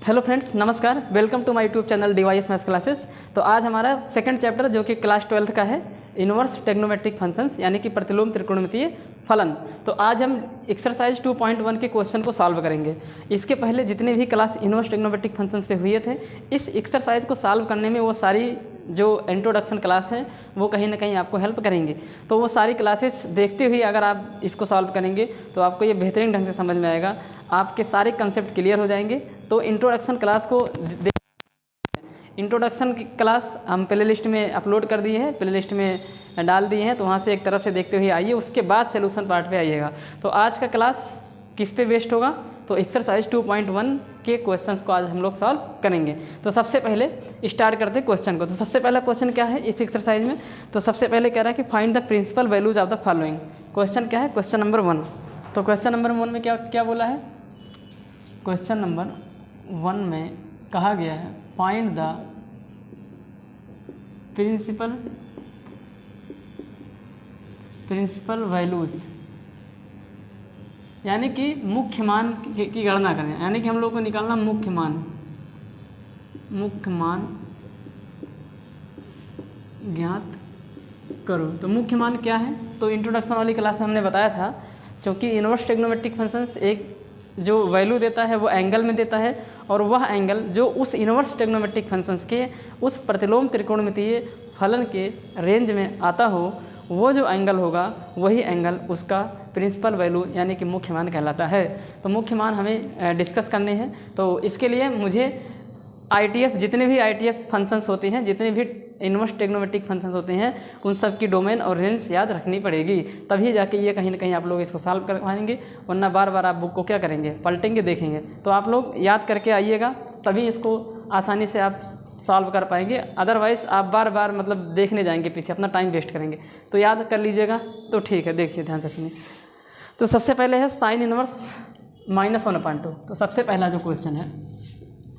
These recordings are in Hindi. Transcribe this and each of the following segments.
हेलो फ्रेंड्स, नमस्कार। Welcome to my YouTube channel DYS maths classes. तो आज हमारा सेकंड चैप्टर जो कि क्लास 12th का है, इन्वर्स ट्रिग्नोमेट्रिक फंक्शंस यानी कि प्रतिलोम त्रिकोणमितीय फलन। तो आज हम एक्सरसाइज 2.1 के क्वेश्चन को सॉल्व करेंगे। इसके पहले जितने भी क्लास इन्वर्स ट्रिग्नोमेट्रिक फंक्शंस के हुए थे, इस एक्सरसाइज को सॉल्व करने में वो सारी जो इंट्रोडक्शन क्लास हैं वो कहीं ना कहीं आपको हेल्प करेंगे। तो वो सारी क्लासेस देखते हुए अगर आप इसको सॉल्व करेंगे तो आपको ये बेहतरीन ढंग से समझ में आएगा, आपके सारे कंसेप्ट क्लियर हो जाएंगे। तो इंट्रोडक्शन क्लास को इंट्रोडक्शन की क्लास हम प्ले लिस्ट में अपलोड कर दिए हैं, प्ले लिस्ट में डाल दिए हैं, तो वहाँ से एक तरफ से देखते हुए आइए, उसके बाद सोल्यूशन पार्ट पे आइएगा। तो आज का क्लास किस पे बेस्ड होगा? तो एक्सरसाइज 2.1 के क्वेश्चंस को आज हम लोग सॉल्व करेंगे। तो सबसे पहले स्टार्ट करते हैं क्वेश्चन को। तो सबसे पहला क्वेश्चन क्या है इस एक्सरसाइज में? तो सबसे पहले कह रहा है कि find the principal values of the following. Question क्या है? Question number 1। तो क्वेश्चन नंबर 1 में क्या क्या बोला है? क्वेश्चन नंबर 1 में कहा गया है फाइंड द प्रिंसिपल वैल्यूज, यानी कि मुख्य मान की गणना करें, यानी कि हम लोग को निकालना मुख्य मान ज्ञात करो। तो मुख्य मान क्या है? तो इंट्रोडक्शन वाली क्लास में हमने बताया था, क्योंकि इन्वर्स ट्रिग्नोमेट्रिक फंक्शंस एक जो वैल्यू देता है वो एंगल में देता है, और वह एंगल जो उस इन्वर्स ट्रिग्नोमेट्रिक फंक्शंस के उस प्रतिलोम त्रिकोणमितीय फलन के रेंज में आता हो, वो जो एंगल होगा वही एंगल उसका प्रिंसिपल वैल्यू यानी कि मुख्य मान कहलाता है। तो मुख्य मान हमें डिस्कस करने हैं। तो इसके लिए मुझे ITF जितने भी ITF फंक्शंस होते हैं, जितने भी इन्वर्स ट्रिग्नोमेट्रिक फंक्शंस होते हैं, उन सब की डोमेन और रेंज याद रखनी पड़ेगी, तभी जाके ये कहीं ना कहीं आप लोग इसको सॉल्व कर पाएंगे। वरना बार बार आप बुक को क्या करेंगे? पलटेंगे, देखेंगे। तो आप लोग याद करके आइएगा, तभी इसको आसानी से आप सॉल्व कर पाएंगे। अदरवाइज़ आप बार बार मतलब देखने जाएंगे पीछे, अपना टाइम वेस्ट करेंगे। तो याद कर लीजिएगा। तो ठीक है, देखिए ध्यान से सुनिए। तो सबसे पहले है साइन इनवर्स -1/2। तो सबसे पहला जो क्वेश्चन है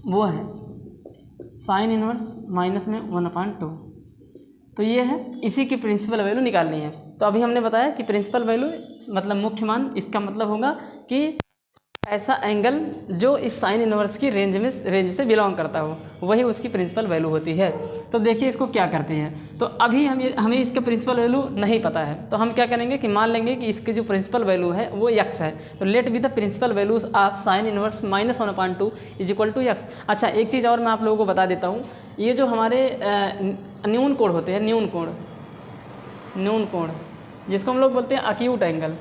वो है साइन इनवर्स -1/2। तो ये है, इसी की प्रिंसिपल वैल्यू निकालनी है। तो अभी हमने बताया कि प्रिंसिपल वैल्यू मतलब मुख्य मान, इसका मतलब होगा कि ऐसा एंगल जो इस साइन इनवर्स की रेंज से बिलोंग करता हो, वही उसकी प्रिंसिपल वैल्यू होती है। तो देखिए इसको क्या करते हैं। तो अभी हमें इसका प्रिंसिपल वैल्यू नहीं पता है, तो हम क्या करेंगे कि मान लेंगे कि इसकी जो प्रिंसिपल वैल्यू है वो x है। तो let be the principal values of sine inverse -1/2 = x। अच्छा, एक चीज़ और मैं आप लोगों को बता देता हूँ। ये जो हमारे न्यून कोण होते हैं, न्यून कोण जिसको हम लोग बोलते हैं अक्यूट एंगल,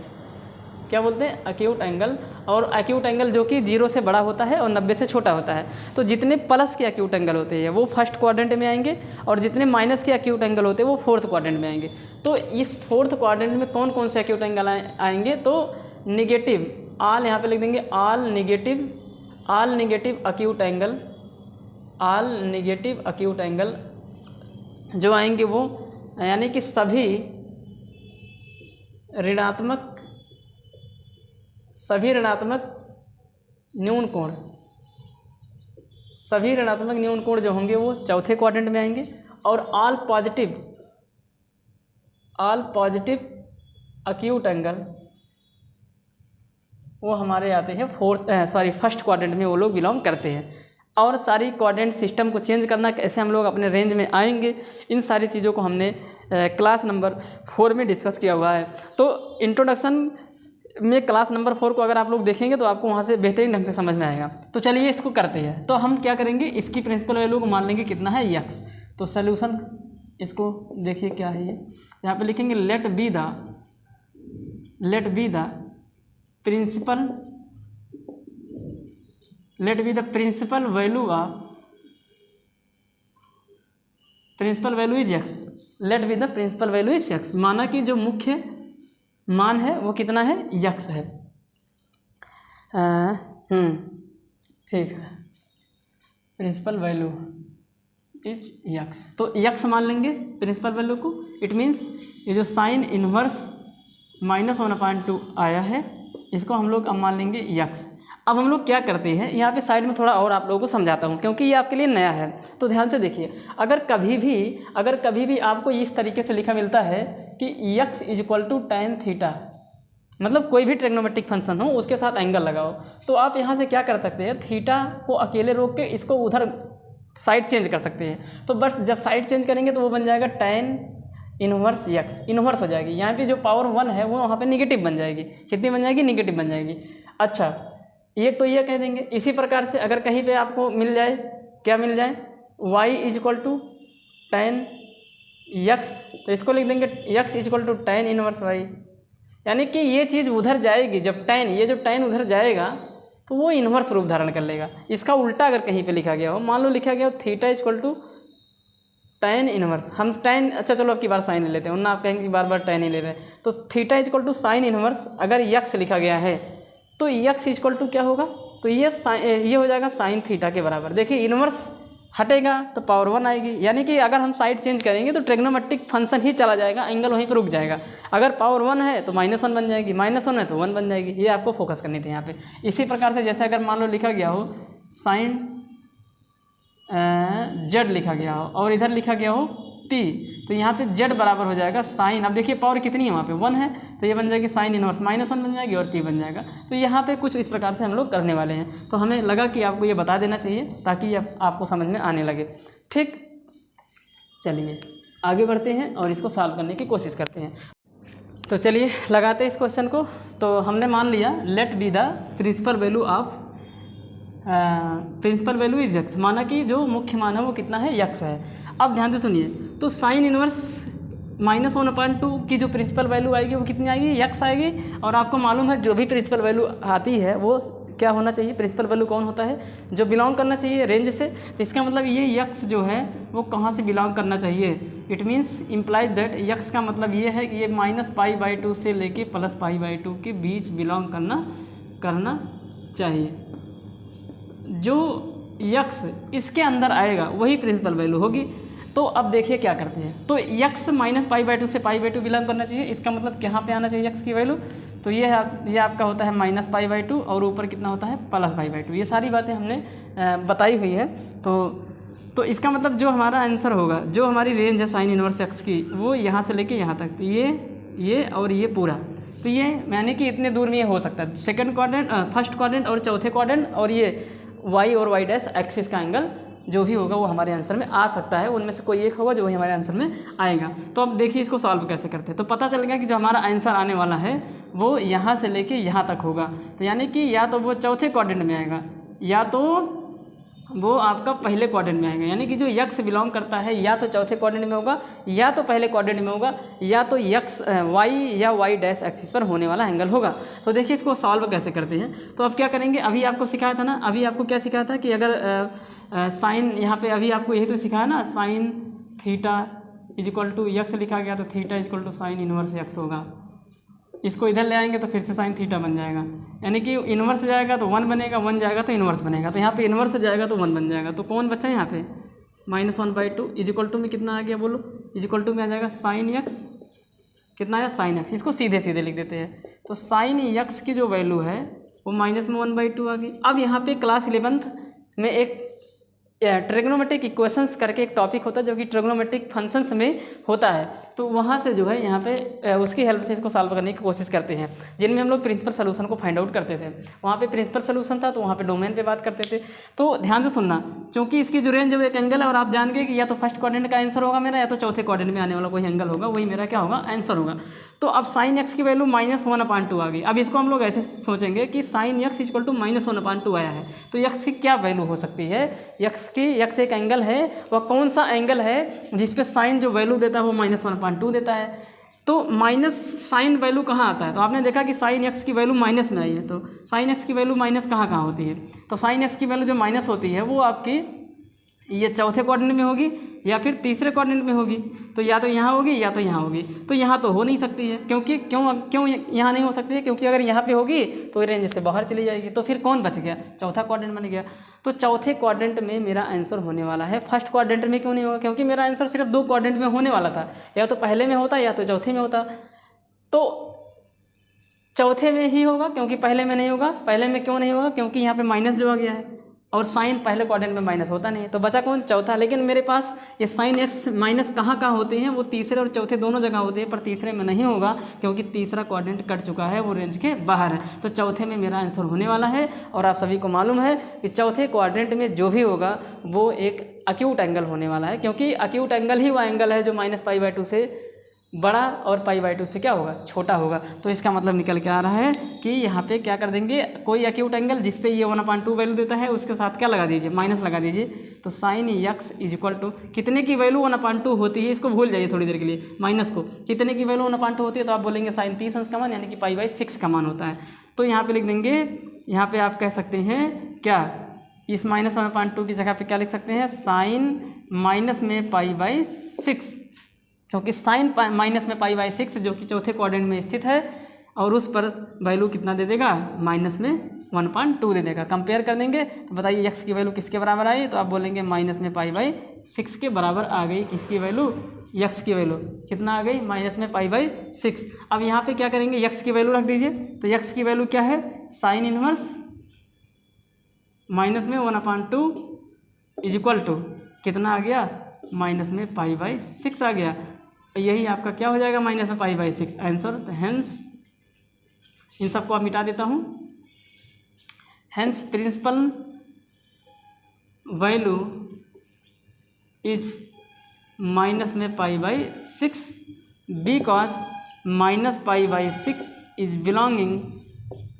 क्या बोलते हैं? Acute angle. और अक्यूट एंगल जो कि 0 से बड़ा होता है और 90 से छोटा होता है। तो जितने प्लस के अक्यूट एंगल होते हैं वो फर्स्ट क्वाड्रेंट में आएंगे, और जितने माइनस के अक्यूट एंगल होते हैं वो फोर्थ क्वाड्रेंट में आएंगे। तो इस फोर्थ क्वाड्रेंट में कौन कौन से अक्यूट एंगल आएंगे? तो निगेटिव, ऑल यहाँ पे लिख देंगे, ऑल निगेटिव अक्यूट एंगल जो आएंगे वो, यानी कि सभी ऋणात्मक न्यून कोण जो होंगे वो चौथे क्वाड्रेंट में आएंगे, और ऑल पॉजिटिव अक्यूट एंगल वो हमारे आते हैं फर्स्ट क्वाड्रेंट में, वो लोग बिलोंग करते हैं। और सारी क्वाड्रेंट सिस्टम को चेंज करना कैसे हम लोग अपने रेंज में आएंगे, इन सारी चीज़ों को हमने क्लास नंबर 4 में डिस्कस किया हुआ है। तो इंट्रोडक्शन में क्लास नंबर 4 को अगर आप लोग देखेंगे तो आपको वहाँ से बेहतरीन ढंग से समझ में आएगा। तो चलिए इसको करते हैं। तो हम क्या करेंगे, इसकी प्रिंसिपल वैल्यू को मान लेंगे कितना है? x। तो सॉल्यूशन इसको देखिए क्या है ये, यहाँ पे लिखेंगे let be the principal value is x। Let be the principal value is x, माना कि जो मुख्य मान है वो कितना है? x है। ठीक है, प्रिंसिपल वैल्यू इज x। तो x मान लेंगे प्रिंसिपल वैल्यू को। इट मीन्स ये जो साइन इनवर्स -1/2 आया है, इसको हम लोग अब मान लेंगे x। अब हम लोग क्या करते हैं, यहाँ पे साइड में थोड़ा और आप लोगों को समझाता हूँ, क्योंकि ये आपके लिए नया है। तो ध्यान से देखिए, अगर कभी भी आपको इस तरीके से लिखा मिलता है कि x = tan थीटा, मतलब कोई भी ट्रिग्नोमेट्रिक फंक्शन हो उसके साथ एंगल लगाओ। तो आप यहाँ से क्या कर सकते हैं, थीटा को अकेले रोक के इसको उधर साइड चेंज कर सकते हैं। तो बट जब साइड चेंज करेंगे तो वो बन जाएगा tan इनवर्स x, इनवर्स हो जाएगी। यहाँ पे जो पावर 1 है वो वहाँ पे निगेटिव बन जाएगी। कितनी बन जाएगी, निगेटिव बन जाएगी। अच्छा, ये तो ये कह देंगे। इसी प्रकार से अगर कहीं पे आपको मिल जाए, क्या मिल जाए, y is equal to tan x, तो इसको लिख देंगे x is equal to tan inverse y। यानी कि ये चीज़ उधर जाएगी, जब tan, ये जब tan उधर जाएगा तो वो इन्वर्स रूप धारण कर लेगा। इसका उल्टा अगर कहीं पे लिखा गया हो, मान लो लिखा गया हो theta is equal to tan inverse, हम tan, अच्छा चलो अब की बार साइन ले लेते हैं, वरना आप कहेंगे कि बार बार tan ही ले रहे हैं। तो theta is equal to sine inverse अगर यक्स लिखा गया है तो यक्स इजक्वल टू क्या होगा, तो ये हो जाएगा साइन थीटा के बराबर। देखिए इनवर्स हटेगा तो पावर 1 आएगी, यानी कि अगर हम साइड चेंज करेंगे तो ट्रिग्नोमेट्रिक फंक्शन ही चला जाएगा, एंगल वहीं पर रुक जाएगा। अगर पावर 1 है तो -1 बन जाएगी, -1 है तो 1 बन जाएगी। ये आपको फोकस करनी थी यहाँ पे। इसी प्रकार से जैसे अगर मान लो लिखा गया हो साइन z लिखा गया हो और इधर लिखा गया हो t, तो यहाँ पे z बराबर हो जाएगा साइन, अब देखिए पावर कितनी है वहाँ पे 1 है, तो ये बन जाएगी साइन इनवर्स -1 बन जाएगी और t बन जाएगा। तो यहाँ पे कुछ इस प्रकार से हम लोग करने वाले हैं। तो हमें लगा कि आपको ये बता देना चाहिए ताकि ये आपको समझ में आने लगे। ठीक, चलिए आगे बढ़ते हैं और इसको सॉल्व करने की कोशिश करते हैं। तो चलिए लगाते हैं इस क्वेश्चन को। तो हमने मान लिया let be the principal value of principal value is x, माना कि जो मुख्य मान है वो कितना है, यक्स है। अब ध्यान से सुनिए, तो साइन इनवर्स -1/2 की जो प्रिंसिपल वैल्यू आएगी वो कितनी आएगी, यक्स आएगी। और आपको मालूम है जो भी प्रिंसिपल वैल्यू आती है वो क्या होना चाहिए, प्रिंसिपल वैल्यू कौन होता है, जो बिलोंग करना चाहिए रेंज से। तो इसका मतलब ये यक्स जो है वो कहाँ से बिलोंग करना चाहिए, it means implies that x का मतलब ये है कि ये -π/2 से लेके +π/2 के बीच बिलोंग करना चाहिए। जो यक्स इसके अंदर आएगा वही प्रिंसिपल वैल्यू होगी। तो अब देखिए क्या करते हैं, तो यक्स -π/2 से π/2 बिलोंग करना चाहिए, इसका मतलब कहाँ पे आना चाहिए यक्स की वैल्यू, तो ये आपका होता है -π/2 और ऊपर कितना होता है +π/2। ये सारी बातें हमने बताई हुई है। तो इसका मतलब जो हमारा आंसर होगा, जो हमारी रेंज है साइन इनवर्स एक्स की, वो यहाँ से लेके यहाँ तक, तो ये और ये पूरा, तो ये यानी कि इतने दूर में ये हो सकता है। सेकंड क्वाड्रेंट, फर्स्ट क्वाड्रेंट और चौथे क्वाड्रेंट, और ये y और y डैश एक्सिस का एंगल जो भी होगा वो हमारे आंसर में आ सकता है। उनमें से कोई एक होगा जो वही हमारे आंसर में आएगा। तो अब देखिए इसको सॉल्व कैसे करते हैं। तो पता चल गया कि जो हमारा आंसर आने वाला है वो यहाँ से लेके यहाँ तक होगा। तो यानी कि या तो वो चौथे क्वाड्रेंट में आएगा या तो वो आपका पहले क्वाड्रेंट में आएगा। यानी कि जो यक्स बिलोंग करता है या तो चौथे क्वाड्रेंट में होगा या तो पहले क्वाड्रेंट में होगा या तो यक्स वाई या वाई डैश एक्सिस पर होने वाला एंगल होगा। तो देखिए इसको सॉल्व कैसे करते हैं। तो अब क्या करेंगे, अभी आपको सिखाया था ना, अभी आपको क्या सिखाया था कि अगर साइन यहाँ पे अभी आपको यही तो सिखाया ना, sine theta is equal to x लिखा गया तो theta is equal to sine inverse x होगा। इसको इधर ले आएंगे तो फिर से साइन थीटा बन जाएगा। यानी कि इन्वर्स जाएगा तो 1 बनेगा, 1 जाएगा तो इन्वर्स बनेगा। तो यहाँ पे इन्वर्स जाएगा तो 1 बन जाएगा। तो कौन बचा है यहाँ पे -1/2 इजक्वल टू में कितना आ गया बोलो, इजक्वल टू में आ जाएगा साइन यक्स, कितना आया साइन एक्स। इसको सीधे सीधे लिख देते हैं। तो साइन यक्स की जो वैल्यू है वो -1/2 आ गई। अब यहाँ पे क्लास 11th में एक ट्रिग्नोमेट्रिक इक्वेशंस करके एक टॉपिक होता है जो कि ट्रिग्नोमेट्रिक फंक्शंस में होता है। तो वहाँ से जो है यहाँ पे उसकी हेल्प से इसको सॉल्व करने की कोशिश करते हैं, जिनमें हम लोग प्रिंसिपल सोल्यूशन को फाइंड आउट करते थे। वहाँ पे प्रिंसिपल सोल्यूशन था तो वहाँ पे डोमेन पे बात करते थे। तो ध्यान से सुनना, क्योंकि इसकी जो रेंज है वो एक एंगल है और आप जान गए कि या तो फर्स्ट क्वाड्रेंट का आंसर होगा मेरा या तो चौथे क्वाड्रेंट में आने वाला कोई एंगल होगा, वही मेरा क्या होगा आंसर होगा। तो अब साइन एक्स की वैल्यू -1/2 आ गई। अब इसको हम लोग ऐसे सोचेंगे कि साइन एक्स इक्वल टू -1/2 आया है तो एक्स की क्या वैल्यू हो सकती है। एक्स एक एंगल है, वह कौन सा एंगल है जिसपे साइन जो वैल्यू देता है वो -1/2 देता है। तो माइनस साइन वैल्यू कहाँ आता है, तो आपने देखा कि साइन एक्स की वैल्यू माइनस में आई है। तो साइन एक्स की वैल्यू माइनस कहाँ होती है, तो साइन एक्स की वैल्यू जो माइनस होती है वो आपकी ये चौथे क्वाड्रेंट में होगी या फिर तीसरे क्वाड्रेंट में होगी। तो या तो यहाँ होगी या तो यहाँ होगी। तो यहाँ तो हो नहीं सकती है, क्योंकि क्यों यहाँ नहीं हो सकती है, क्योंकि अगर यहाँ पे होगी तो रेंज से बाहर चली जाएगी। तो फिर कौन बच गया, चौथा क्वाड्रेंट बन गया। तो चौथे क्वाड्रेंट में मेरा आंसर होने वाला है। फर्स्ट क्वाड्रेंट में क्यों नहीं होगा, क्योंकि मेरा आंसर सिर्फ 2 क्वाड्रेंट में होने वाला था, या तो पहले में होता या तो चौथे में होता। तो चौथे में ही होगा क्योंकि पहले में नहीं होगा। पहले में क्यों नहीं होगा, क्योंकि यहाँ पे माइनस जो आ गया है, और साइन पहले क्वाड्रेंट में माइनस होता नहीं है, तो बचा कौन? चौथा। लेकिन मेरे पास ये साइन एक्स माइनस कहाँ कहाँ होते हैं? वो तीसरे और चौथे दोनों जगह होते हैं, पर तीसरे में नहीं होगा क्योंकि तीसरा क्वाड्रेंट कट चुका है, वो रेंज के बाहर है। तो चौथे में मेरा आंसर होने वाला है। और आप सभी को मालूम है कि चौथे क्वाड्रेंट में जो भी होगा वो एक एक्यूट एंगल होने वाला है, क्योंकि एक्यूट एंगल ही वो एंगल है जो -π/2 से बड़ा और π/2 से क्या होगा? छोटा होगा। तो इसका मतलब निकल के आ रहा है कि यहाँ पे क्या कर देंगे, कोई एक्यूट एंगल जिस पे ये 1/2 वैल्यू देता है उसके साथ क्या लगा दीजिए? माइनस लगा दीजिए। तो साइन x इक्वल टू कितने की वैल्यू 1/2 होती है? इसको भूल जाइए थोड़ी देर के लिए। माइनस को कितने की वैल्यू 1/2 होती है? तो आप बोलेंगे साइन 30 अंश का मान यानी कि π/6 का मान होता है। तो यहाँ पे लिख देंगे, यहाँ पे आप कह सकते हैं क्या, इस -1/2 की जगह पे क्या लिख सकते हैं? साइन माइनस में π/6, क्योंकि साइन माइनस में π/6 जो कि चौथे क्वाड्रेंट में स्थित है, और उस पर वैल्यू कितना दे देगा? माइनस में 1/2 दे देगा। कंपेयर कर देंगे तो बताइए x की वैल्यू किसके बराबर आई? तो आप बोलेंगे माइनस में π/6 के बराबर आ गई। किसकी वैल्यू? x की वैल्यू कितना आ गई? माइनस में π/6। अब यहाँ पे क्या करेंगे? x की वैल्यू रख दीजिए। तो x की वैल्यू क्या है? साइन इनवर्स माइनस में 1/2 इज इक्वल टू कितना आ गया? माइनस में π/6 आ गया। यही आपका क्या हो जाएगा? माइनस में π/6 आंसर। तो हेंस इन सबको आप मिटा देता हूँ। Hence principal value is minus में π/6 because -π/6 is belonging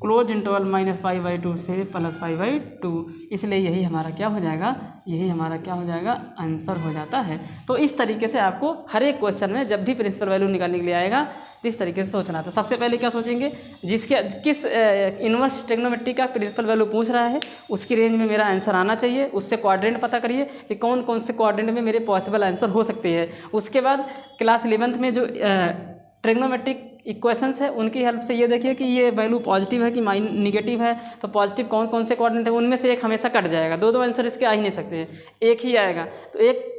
close interval -π/2 से +π/2, इसलिए यही हमारा क्या हो जाएगा? यही हमारा क्या हो जाएगा? आंसर हो जाता है। तो इस तरीके से आपको हर एक क्वेश्चन में जब भी प्रिंसिपल वैल्यू निकालने के लिए आएगा तो इस तरीके से सोचना। तो सबसे पहले क्या सोचेंगे? जिसके किस इन्वर्स ट्रिग्नोमेट्री का प्रिंसिपल वैल्यू पूछ रहा है उसकी रेंज में मेरा आंसर आना चाहिए। उससे क्वाड्रेंट पता करिए कि कौन कौन से क्वाड्रेंट में मेरे पॉसिबल आंसर हो सकते हैं। उसके बाद क्लास 11th में जो ट्रिग्नोमेट्रिक इक्वेशंस है उनकी हेल्प से ये देखिए कि ये वैल्यू पॉजिटिव है कि निगेटिव है। तो पॉजिटिव कौन कौन से क्वाड्रेंट है, उनमें से एक हमेशा कट जाएगा। दो आंसर इसके आ ही नहीं सकते हैं, एक ही आएगा। तो एक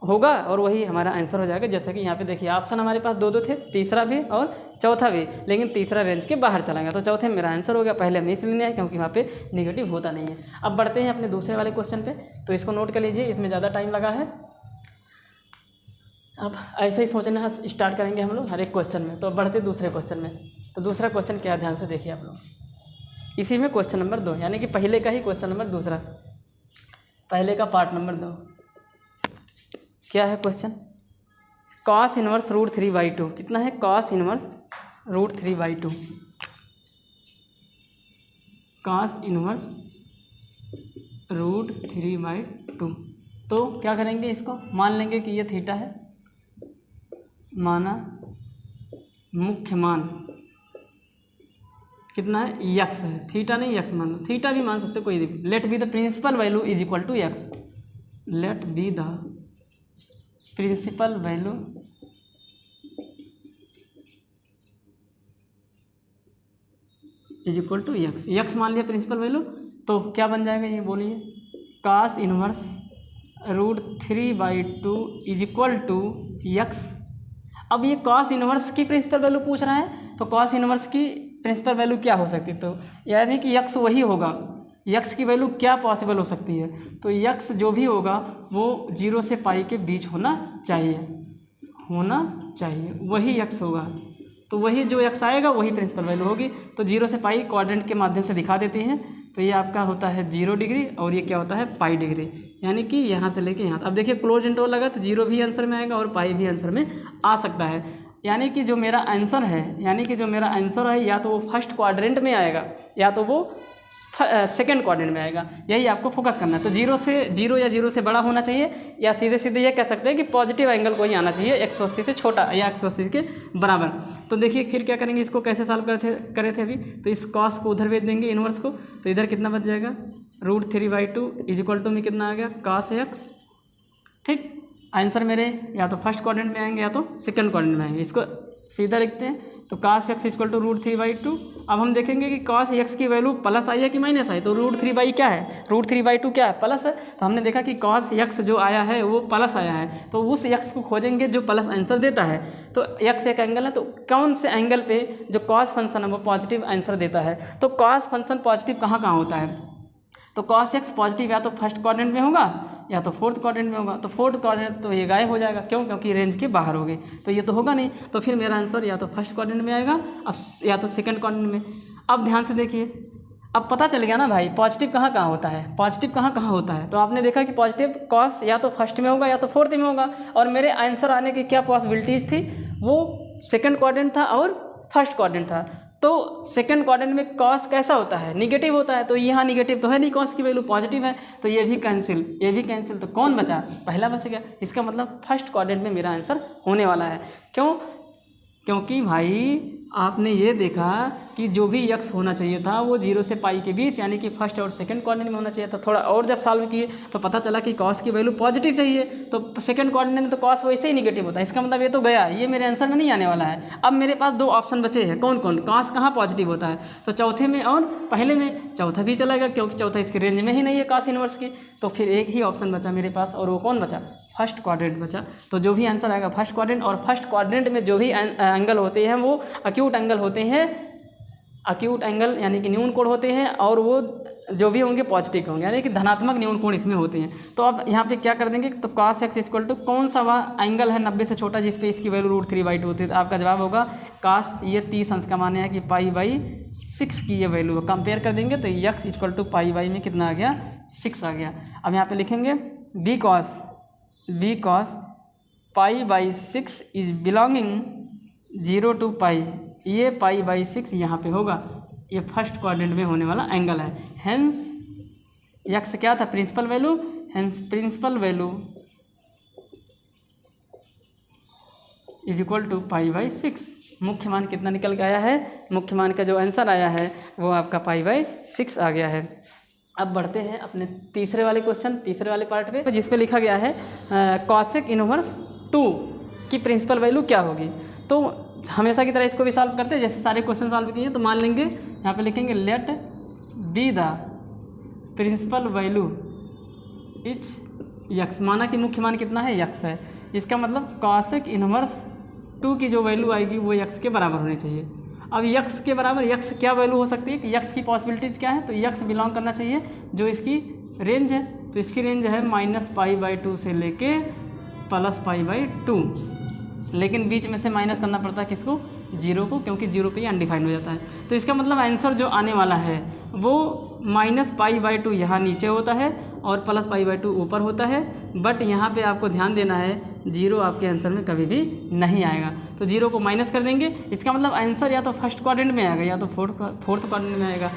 होगा और वही हमारा आंसर हो जाएगा। जैसे कि यहाँ पे देखिए ऑप्शन हमारे पास दो थे, तीसरा भी और चौथा भी, लेकिन तीसरा रेंज के बाहर चला गया। तो चौथे में मेरा आंसर हो गया। पहले हमें इसलिए नहीं है क्योंकि वहाँ पे निगेटिव होता नहीं है। अब बढ़ते हैं अपने दूसरे वाले क्वेश्चन पे। तो इसको नोट कर लीजिए, इसमें ज़्यादा टाइम लगा है। अब ऐसे ही सोचना स्टार्ट करेंगे हम लोग हर एक क्वेश्चन में। तो अब बढ़ते दूसरे क्वेश्चन में। तो दूसरा क्वेश्चन क्या, ध्यान से देखिए आप लोग। इसी में क्वेश्चन नंबर 2 यानी कि पहले का ही क्वेश्चन नंबर दूसरा, पहले का पार्ट नंबर 2 क्या है क्वेश्चन? cos इनवर्स √3/2 कितना है? cos inverse √3/2, cos inverse √3/2। तो क्या करेंगे? इसको मान लेंगे कि ये थीटा है, माना मुख्य मान कितना है? x है। थीटा नहीं x मान लो, थीटा भी मान सकते कोई भी। Let be the principal value is equal to x। Let be the principal value is equal to x। x मान लिया प्रिंसिपल वैल्यू, तो क्या बन जाएगा ये बोलिए? cos inverse √3/2 is equal to x। अब ये cos इनवर्स की प्रिंसिपल वैल्यू पूछ रहा है, तो cos इनवर्स की प्रिंसिपल वैल्यू क्या हो सकती है? तो यानी कि x वही होगा। x की वैल्यू क्या पॉसिबल हो सकती है? तो x जो भी होगा वो 0 से π के बीच होना चाहिए, वही x होगा। तो वही जो x आएगा वही प्रिंसिपल वैल्यू होगी। तो 0 से π क्वाड्रेंट के माध्यम से दिखा देते हैं। तो ये आपका होता है 0 डिग्री और ये क्या होता है? π डिग्री, यानी कि यहाँ से लेके यहाँ। अब देखिए क्लोज इंटरवल लगा तो 0 भी आंसर में आएगा और π भी आंसर में आ सकता है। यानी कि जो मेरा आंसर है या तो वो फर्स्ट क्वाड्रेंट में आएगा या तो वो सेकेंड क्वाड्रेंट में आएगा। यही आपको फोकस करना है। तो 0 से बड़ा होना चाहिए, या सीधे सीधे ये कह सकते हैं कि पॉजिटिव एंगल को ही आना चाहिए, 180 से छोटा या 180 के बराबर। तो देखिए फिर क्या करेंगे, इसको कैसे सॉल्व करे थे अभी? तो इस कॉस को उधर भेज देंगे इनवर्स को, तो इधर कितना बच जाएगा? √3/2 इज इक्वल टू में कितना आ गया? cos x। ठीक, आंसर मेरे या तो फर्स्ट क्वाड्रेंट में आएंगे या तो सेकंड क्वाड्रेंट में आएंगे। इसको सीधा लिखते हैं। तो cos x इक्वल टू √3/2। अब हम देखेंगे कि cos x की वैल्यू प्लस आई है कि माइनस आई। तो √3/2 क्या है? √3/2 क्या है? प्लस है। तो हमने देखा कि cos x जो आया है वो प्लस आया है, तो उस x को खोजेंगे जो प्लस आंसर देता है। तो x एक एंगल है, तो कौन से एंगल पे जो cos फंक्शन है वो पॉजिटिव आंसर देता है? तो cos फंक्शन पॉजिटिव कहाँ कहाँ होता है? तो cos x पॉजिटिव या तो फर्स्ट क्वाड्रेंट में होगा या तो फोर्थ क्वाड्रेंट में होगा। तो फोर्थ क्वाड्रेंट तो ये गायब हो जाएगा, क्यों? क्योंकि रेंज के बाहर हो गए, तो ये तो होगा नहीं। तो फिर मेरा आंसर या तो फर्स्ट क्वाड्रेंट में आएगा या तो सेकंड क्वाड्रेंट में। अब ध्यान से देखिए, अब पता चल गया ना भाई पॉजिटिव कहाँ कहाँ होता है, पॉजिटिव कहाँ कहाँ होता है। तो आपने देखा कि पॉजिटिव कॉस या तो फर्स्ट में होगा या तो फोर्थ में होगा, और मेरे आंसर आने की क्या पॉसिबिलिटीज़ थी, वो सेकंड क्वाड्रेंट था और फर्स्ट क्वाड्रेंट था। तो सेकंड क्वाड्रेंट में कॉस कैसा होता है, निगेटिव होता है, तो यहाँ निगेटिव तो है नहीं, कॉस की वैल्यू पॉजिटिव है, तो ये भी कैंसिल, ये भी कैंसिल। तो कौन बचा? पहला बच गया। इसका मतलब फर्स्ट क्वाड्रेंट में मेरा आंसर होने वाला है। क्यों? क्योंकि भाई आपने ये देखा कि जो भी यक्स होना चाहिए था वो 0 से पाई के बीच, यानी कि फर्स्ट और सेकंड क्वाड्रेंट में होना चाहिए था। थोड़ा और जब सॉल्व किए तो पता चला कि कॉस की वैल्यू पॉजिटिव चाहिए, तो सेकंड क्वाड्रेंट में तो कॉस वैसे ही निगेटिव होता है। इसका मतलब ये तो गया, ये मेरे आंसर में नहीं आने वाला है। अब मेरे पास दो ऑप्शन बचे हैं, कौन कौन? कॉस कहाँ पॉजिटिव होता है, तो चौथे में और पहले में। चौथा भी चलेगा क्योंकि चौथा इसकी रेंज में ही नहीं है कॉस इनवर्स की। तो फिर एक ही ऑप्शन बचा मेरे पास, और वो कौन बचा? फर्स्ट क्वाड्रेंट बचा। तो जो भी आंसर आएगा फर्स्ट क्वाड्रेंट, और फर्स्ट क्वाड्रेंट में जो भी एंगल होते हैं वो अक्यूट एंगल होते हैं, अक्यूट एंगल यानी कि न्यून कोण होते हैं, और वो जो भी होंगे पॉजिटिव होंगे, यानी कि धनात्मक न्यून कोण इसमें होते हैं। तो अब यहाँ पे क्या कर देंगे, तो cos x इक्वल टू कौन सा वह एंगल है 90 से छोटा जिस पे इसकी वैल्यू √3/2 होती है, तो आपका जवाब होगा cos, ये 30 अंश का माने है कि π/6 की ये वैल्यू है। कंपेयर कर देंगे तो x इक्वल टू π/, में कितना आ गया? 6 आ गया। अब यहाँ पे लिखेंगे b cos π/6 is belonging 0 to π, ये π/6 यहाँ पे होगा, ये फर्स्ट क्वाड्रेंट में होने वाला एंगल है। हेंस यक्स क्या था? Principal value. Hence principal value is equal to π/6। मुख्य मान कितना निकल के आया है? मुख्य मान का जो आंसर आया है वो आपका π/6 आ गया है। अब बढ़ते हैं अपने तीसरे वाले क्वेश्चन, तीसरे वाले पार्ट पे, जिस पे लिखा गया है कॉसेक इनवर्स 2 की प्रिंसिपल वैल्यू क्या होगी। तो हमेशा की तरह इसको भी सॉल्व करते हैं, जैसे सारे क्वेश्चन सॉल्व किए। तो मान लेंगे यहाँ पे लिखेंगे let be the principal value is x. माना कि मुख्य मान कितना है? यक्स है। इसका मतलब कॉसेक इनवर्स 2 की जो वैल्यू आएगी वो यक्स के बराबर होनी चाहिए। अब यक्स के बराबर यक्स क्या वैल्यू हो सकती है कि यक्स की पॉसिबिलिटीज़ क्या है? तो यक्स बिलोंग करना चाहिए जो इसकी रेंज है, तो इसकी रेंज है -π/2 से लेके +π/2, लेकिन बीच में से माइनस करना पड़ता है किसको? 0 को, क्योंकि 0 पे ही अनडिफाइंड हो जाता है। तो इसका मतलब आंसर जो आने वाला है वो -π/2 यहाँ नीचे होता है और +π/2 ऊपर होता है। बट यहाँ पे आपको ध्यान देना है 0 आपके आंसर में कभी भी नहीं आएगा, तो 0 को माइनस कर देंगे। इसका मतलब आंसर या तो फर्स्ट क्वाड्रेंट में आएगा या तो फोर्थ क्वाड्रेंट में आएगा।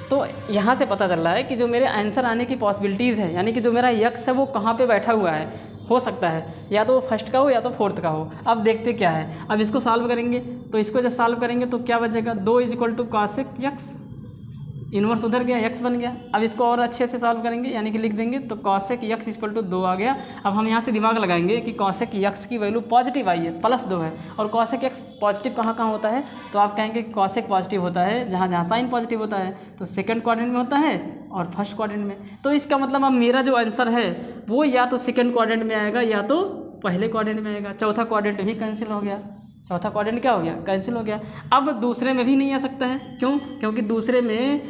तो यहाँ से पता चल रहा है कि जो मेरे आंसर आने की पॉसिबिलिटीज़ है, यानी कि जो मेरा यक्स है वो कहाँ पे बैठा हुआ है, हो सकता है या तो वो फर्स्ट का हो या तो फोर्थ का हो। अब देखते क्या है, अब इसको सॉल्व करेंगे। तो इसको जब सॉल्व करेंगे तो क्या बचेगा? 2 equal to cosec x, inverse उधर गया, यक्स बन गया। अब इसको और अच्छे से सॉल्व करेंगे, यानी कि लिख देंगे तो कॉसेक यक्स इक्वल टू 2 आ गया। अब हम यहाँ से दिमाग लगाएंगे कि कॉसेक यक्स की वैल्यू पॉजिटिव आई है, +2 है, और कॉसेक यक्स पॉजिटिव कहाँ कहाँ होता है? तो आप कहेंगे कॉसेक पॉजिटिव होता है जहाँ जहाँ साइन पॉजिटिव होता है, तो सेकंड क्वाड्रेंट में होता है और फर्स्ट क्वाड्रेंट में। तो इसका मतलब अब मेरा जो आंसर है वो या तो सेकंड क्वाड्रेंट में आएगा या तो पहले क्वाड्रेंट में आएगा। चौथा क्वाड्रेंट भी कैंसिल हो गया, चौथा क्वाड्रेंट क्या हो गया? कैंसिल हो गया। अब दूसरे में भी नहीं आ सकता है, क्यों? क्योंकि दूसरे में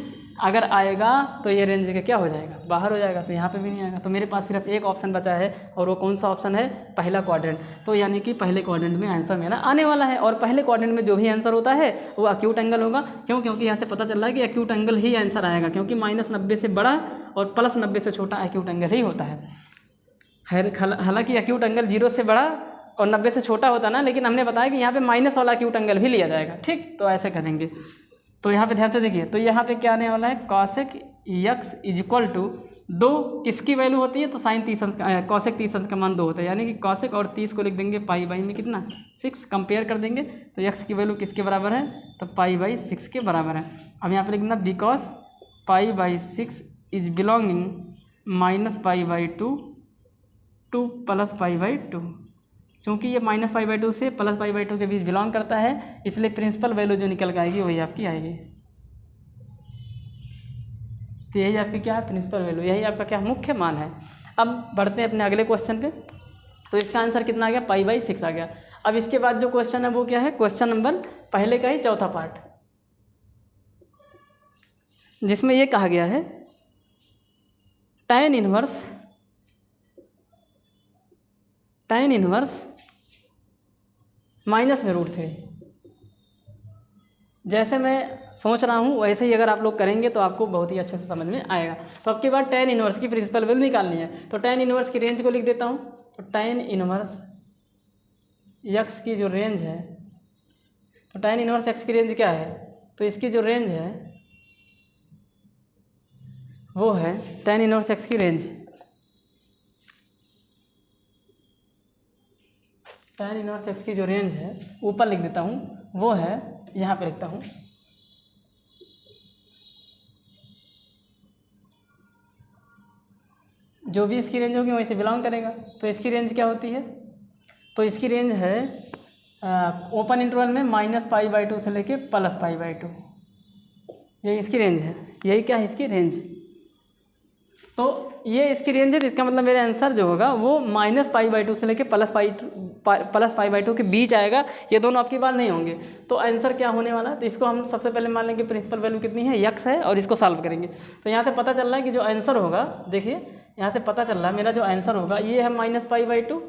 अगर आएगा तो ये रेंज का क्या हो जाएगा? बाहर हो जाएगा, तो यहाँ पे भी नहीं आएगा। तो मेरे पास सिर्फ एक ऑप्शन बचा है, और वो कौन सा ऑप्शन है? पहला क्वाड्रेंट। तो यानी कि पहले क्वाड्रेंट में आंसर मेरा आने वाला है, और पहले क्वाड्रेंट में जो भी आंसर होता है वो अक्यूट एंगल होगा। क्यों? क्योंकि यहाँ से पता चल रहा है कि अक्यूट एंगल ही आंसर आएगा, क्योंकि -90 से बड़ा और +90 से छोटा अक्यूट एंगल ही होता है। हालांकि अक्यूट एंगल 0 से बड़ा और 90 से छोटा होता ना, लेकिन हमने बताया कि यहाँ पे माइनस वाला अक्यूट एंगल भी लिया जाएगा। ठीक, तो ऐसे करेंगे। तो यहाँ पे ध्यान से देखिए, तो यहाँ पे क्या आने वाला है? Cosec x is equal to 2 किसकी वैल्यू होती है? तो साइन 30 अंश का, कॉसेक 30 अंश का मान 2 होता है, यानी कि कॉसेक और 30 को लिख देंगे π/, में कितना? 6। कंपेयर कर देंगे तो यक्स की वैल्यू किसके बराबर है? तो π/6 के बराबर है। अब यहाँ पे लिखना बिकॉज π/6 इज बिलोंगिंग -π/2 टू +π/2। चूँकि ये -π/2 से +π/2 के बीच बिलोंग करता है, इसलिए प्रिंसिपल वैल्यू जो निकल के आएगी वही आपकी आएगी। तो यही आपकी क्या है? प्रिंसिपल वैल्यू, यही आपका क्या? मुख्य मान है। अब बढ़ते हैं अपने अगले क्वेश्चन पे। तो इसका आंसर कितना आ गया? π/6 आ गया। अब इसके बाद जो क्वेश्चन है वो क्या है? क्वेश्चन नंबर पहले का ही चौथा पार्ट, जिसमें ये कहा गया है tan इनवर्स माइनस में √3। जैसे मैं सोच रहा हूँ वैसे ही अगर आप लोग करेंगे तो आपको बहुत ही अच्छे से समझ में आएगा। तो अब के बाद tan इनवर्स की प्रिंसिपल वैल्यू निकालनी है। तो tan इनवर्स की रेंज को लिख देता हूँ। तो tan इनवर्स x की जो रेंज है, तो tan इनवर्स x की रेंज क्या है, तो इसकी जो रेंज है वो है tan इनवर्स x की रेंज, tan इनवर्स x की जो रेंज है ऊपर लिख देता हूँ, वो है, यहाँ पे लिखता हूँ, जो भी इसकी रेंज होगी वहीं से बिलोंग करेगा। तो इसकी रेंज क्या होती है, तो इसकी रेंज है ओपन इंटरवल में -π/2 से लेके +π/2, ये इसकी रेंज है। यही क्या है इसकी रेंज। तो ये इसकी रेंज है, तो इसका मतलब मेरा आंसर जो होगा वो -π/2 से लेके +π/2 के बीच आएगा। ये दोनों आपकी बार नहीं होंगे। तो आंसर क्या होने वाला है, तो इसको हम सबसे पहले मान लेंगे प्रिंसिपल वैल्यू कितनी है, x है, और इसको सॉल्व करेंगे। तो यहाँ से पता चल रहा है कि जो आंसर होगा, देखिए यहाँ से पता चल रहा है मेरा जो आंसर होगा ये है -π/2,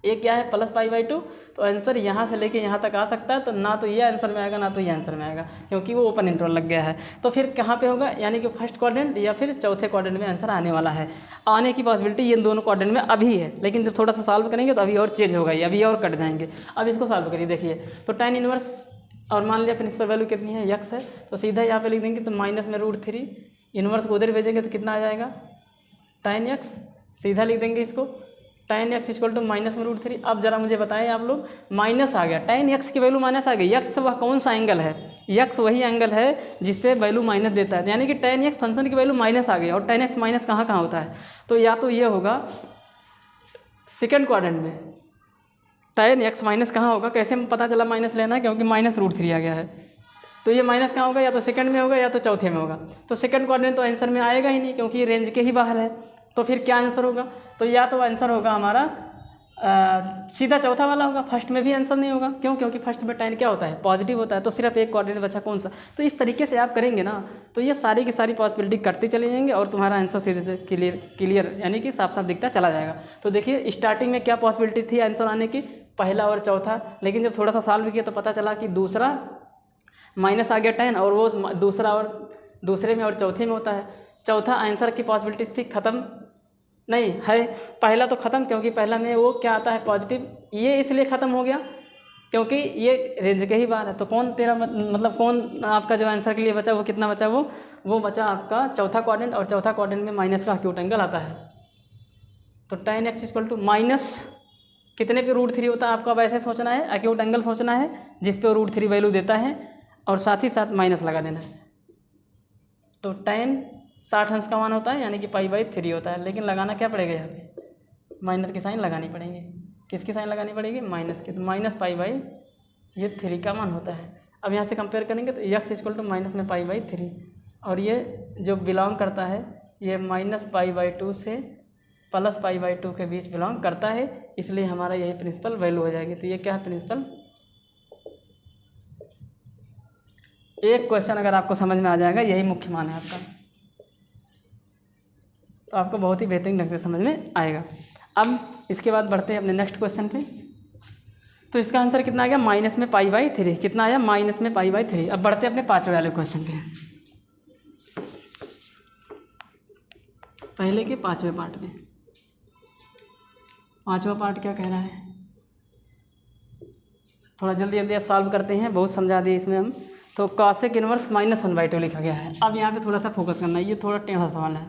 ये क्या है +π/2। तो आंसर यहाँ से लेके यहाँ तक आ सकता है। तो ना तो ये आंसर में आएगा ना तो ये आंसर में आएगा, क्योंकि वो ओपन इंटरवल लग गया है। तो फिर कहाँ पे होगा, यानी कि फर्स्ट क्वाड्रेंट या फिर चौथे क्वाड्रेंट में आंसर आने वाला है। आने की पॉसिबिलिटी ये दोनों क्वाड्रेंट में अभी है, लेकिन जब थोड़ा सा सॉल्व करेंगे तो अभी और चेंज होगा, ये अभी और कट जाएंगे। अब इसको सॉल्व करिए, देखिए तो tan इनवर्स और मान लिया प्रिंसिपल वैल्यू कितनी है, x है, तो सीधा यहाँ पे लिख देंगे। तो माइनस में √3, इनवर्स को उधर भेजेंगे तो कितना आ जाएगा tan x, सीधा लिख देंगे इसको, tan x equal to minus में √3। अब जरा मुझे बताएं आप लोग, माइनस आ गया, tan x की वैल्यू माइनस आ गई। x वह कौन सा एंगल है, x वही एंगल है जिस पे वैल्यू माइनस देता है, यानी कि tan x फंक्शन की वैल्यू माइनस आ गई। और tan x माइनस कहाँ कहाँ होता है, तो या तो ये होगा सेकेंड क्वाड्रेंट में, tan x माइनस कहाँ होगा, कैसे पता चला माइनस लेना है, क्योंकि -√3 आ गया है। तो ये माइनस कहाँ होगा, या तो सेकंड में होगा या तो चौथे में होगा। तो सेकंड क्वाड्रेंट तो आंसर में आएगा ही नहीं, क्योंकि ये रेंज के ही बाहर है। तो फिर क्या आंसर होगा, तो या तो आंसर होगा हमारा सीधा चौथा वाला होगा, फर्स्ट में भी आंसर नहीं होगा। क्यों, क्योंकि फर्स्ट में tan क्या होता है, पॉजिटिव होता है। तो सिर्फ एक क्वाड्रेंट बचा, कौन सा। तो इस तरीके से आप करेंगे ना, तो ये सारी की सारी पॉसिबिलिटी करते चले जाएंगे और तुम्हारा आंसर सीधे क्लियर यानी कि साफ साफ दिखता चला जाएगा। तो देखिए स्टार्टिंग में क्या पॉसिबिलिटी थी आंसर आने की, पहला और चौथा, लेकिन जब थोड़ा सा सॉल्व किया तो पता चला कि दूसरा माइनस आ गया tan, और वो दूसरा और दूसरे में और चौथे में होता है। चौथा आंसर की पॉसिबिलिटी थी खत्म, नहीं है, पहला तो ख़त्म, क्योंकि पहला में वो क्या आता है पॉजिटिव, ये इसलिए ख़त्म हो गया क्योंकि ये रेंज के ही बाहर है। तो कौन तेरा मतलब कौन आपका जो आंसर के लिए बचा, वो कितना बचा, वो बचा आपका चौथा क्वाड्रेंट, और चौथा क्वाड्रेंट में माइनस का एक्यूट एंगल आता है। तो tan x equal to minus कितने पे √3 होता है, आपका वैसे सोचना है, एक्यूट एंगल सोचना है जिस पे √3 वैल्यू देता है, और साथ ही साथ माइनस लगा देना है। तो tan 60 अंश का मान होता है, यानी कि π/3 होता है। लेकिन लगाना क्या पड़ेगा, यहाँ पे माइनस की साइन लगानी पड़ेगी। किसकी साइन लगानी पड़ेगी, माइनस की। तो -π/3 का मान होता है। अब यहाँ से कंपेयर करेंगे तो x इक्वल टू माइनस में π/3, और ये जो बिलोंग करता है ये -π/2 से +π/2 के बीच बिलोंग करता है, इसलिए हमारा यही प्रिंसिपल वैल्यू हो जाएगी। तो ये क्या है प्रिंसिपल। एक क्वेश्चन अगर आपको समझ में आ जाएगा, यही मुख्य मान है आपका, तो आपको बहुत ही बेहतरीन ढंग से समझ में आएगा। अब इसके बाद बढ़ते हैं अपने नेक्स्ट क्वेश्चन पे। तो इसका आंसर कितना आ गया, माइनस में π/3, कितना आया, माइनस में π/3। अब बढ़ते हैं अपने पाँचवें वाले क्वेश्चन पे, पहले के पाँचवें पार्ट में। पाँचवा पार्ट क्या कह रहा है, थोड़ा जल्दी जल्दी आप सॉल्व करते हैं, बहुत समझा दिए इसमें हम। तो cosec इनवर्स -1/2 लिखा गया है। अब यहाँ पे थोड़ा सा फोकस करना है, ये थोड़ा टेढ़ा सवाल है।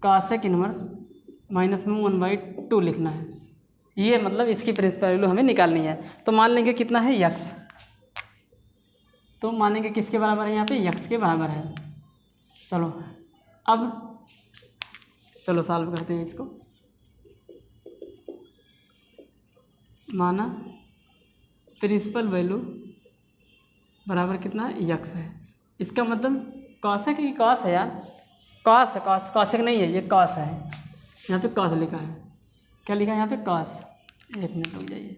cosec इनवर्स -1/2 लिखना है, ये मतलब इसकी प्रिंसिपल वैल्यू हमें निकालनी है। तो मान लेंगे कितना है x, तो मानेंगे किसके बराबर है, यहाँ पे x के बराबर है। चलो अब चलो सॉल्व करते हैं इसको। माना प्रिंसिपल वैल्यू बराबर कितना x है, इसका मतलब cosec की cos है यार, cos है, cosec नहीं है, ये cos है। यहाँ पे cos लिखा है, क्या लिखा है यहाँ पे cos, एक मिनट रुक जाइए,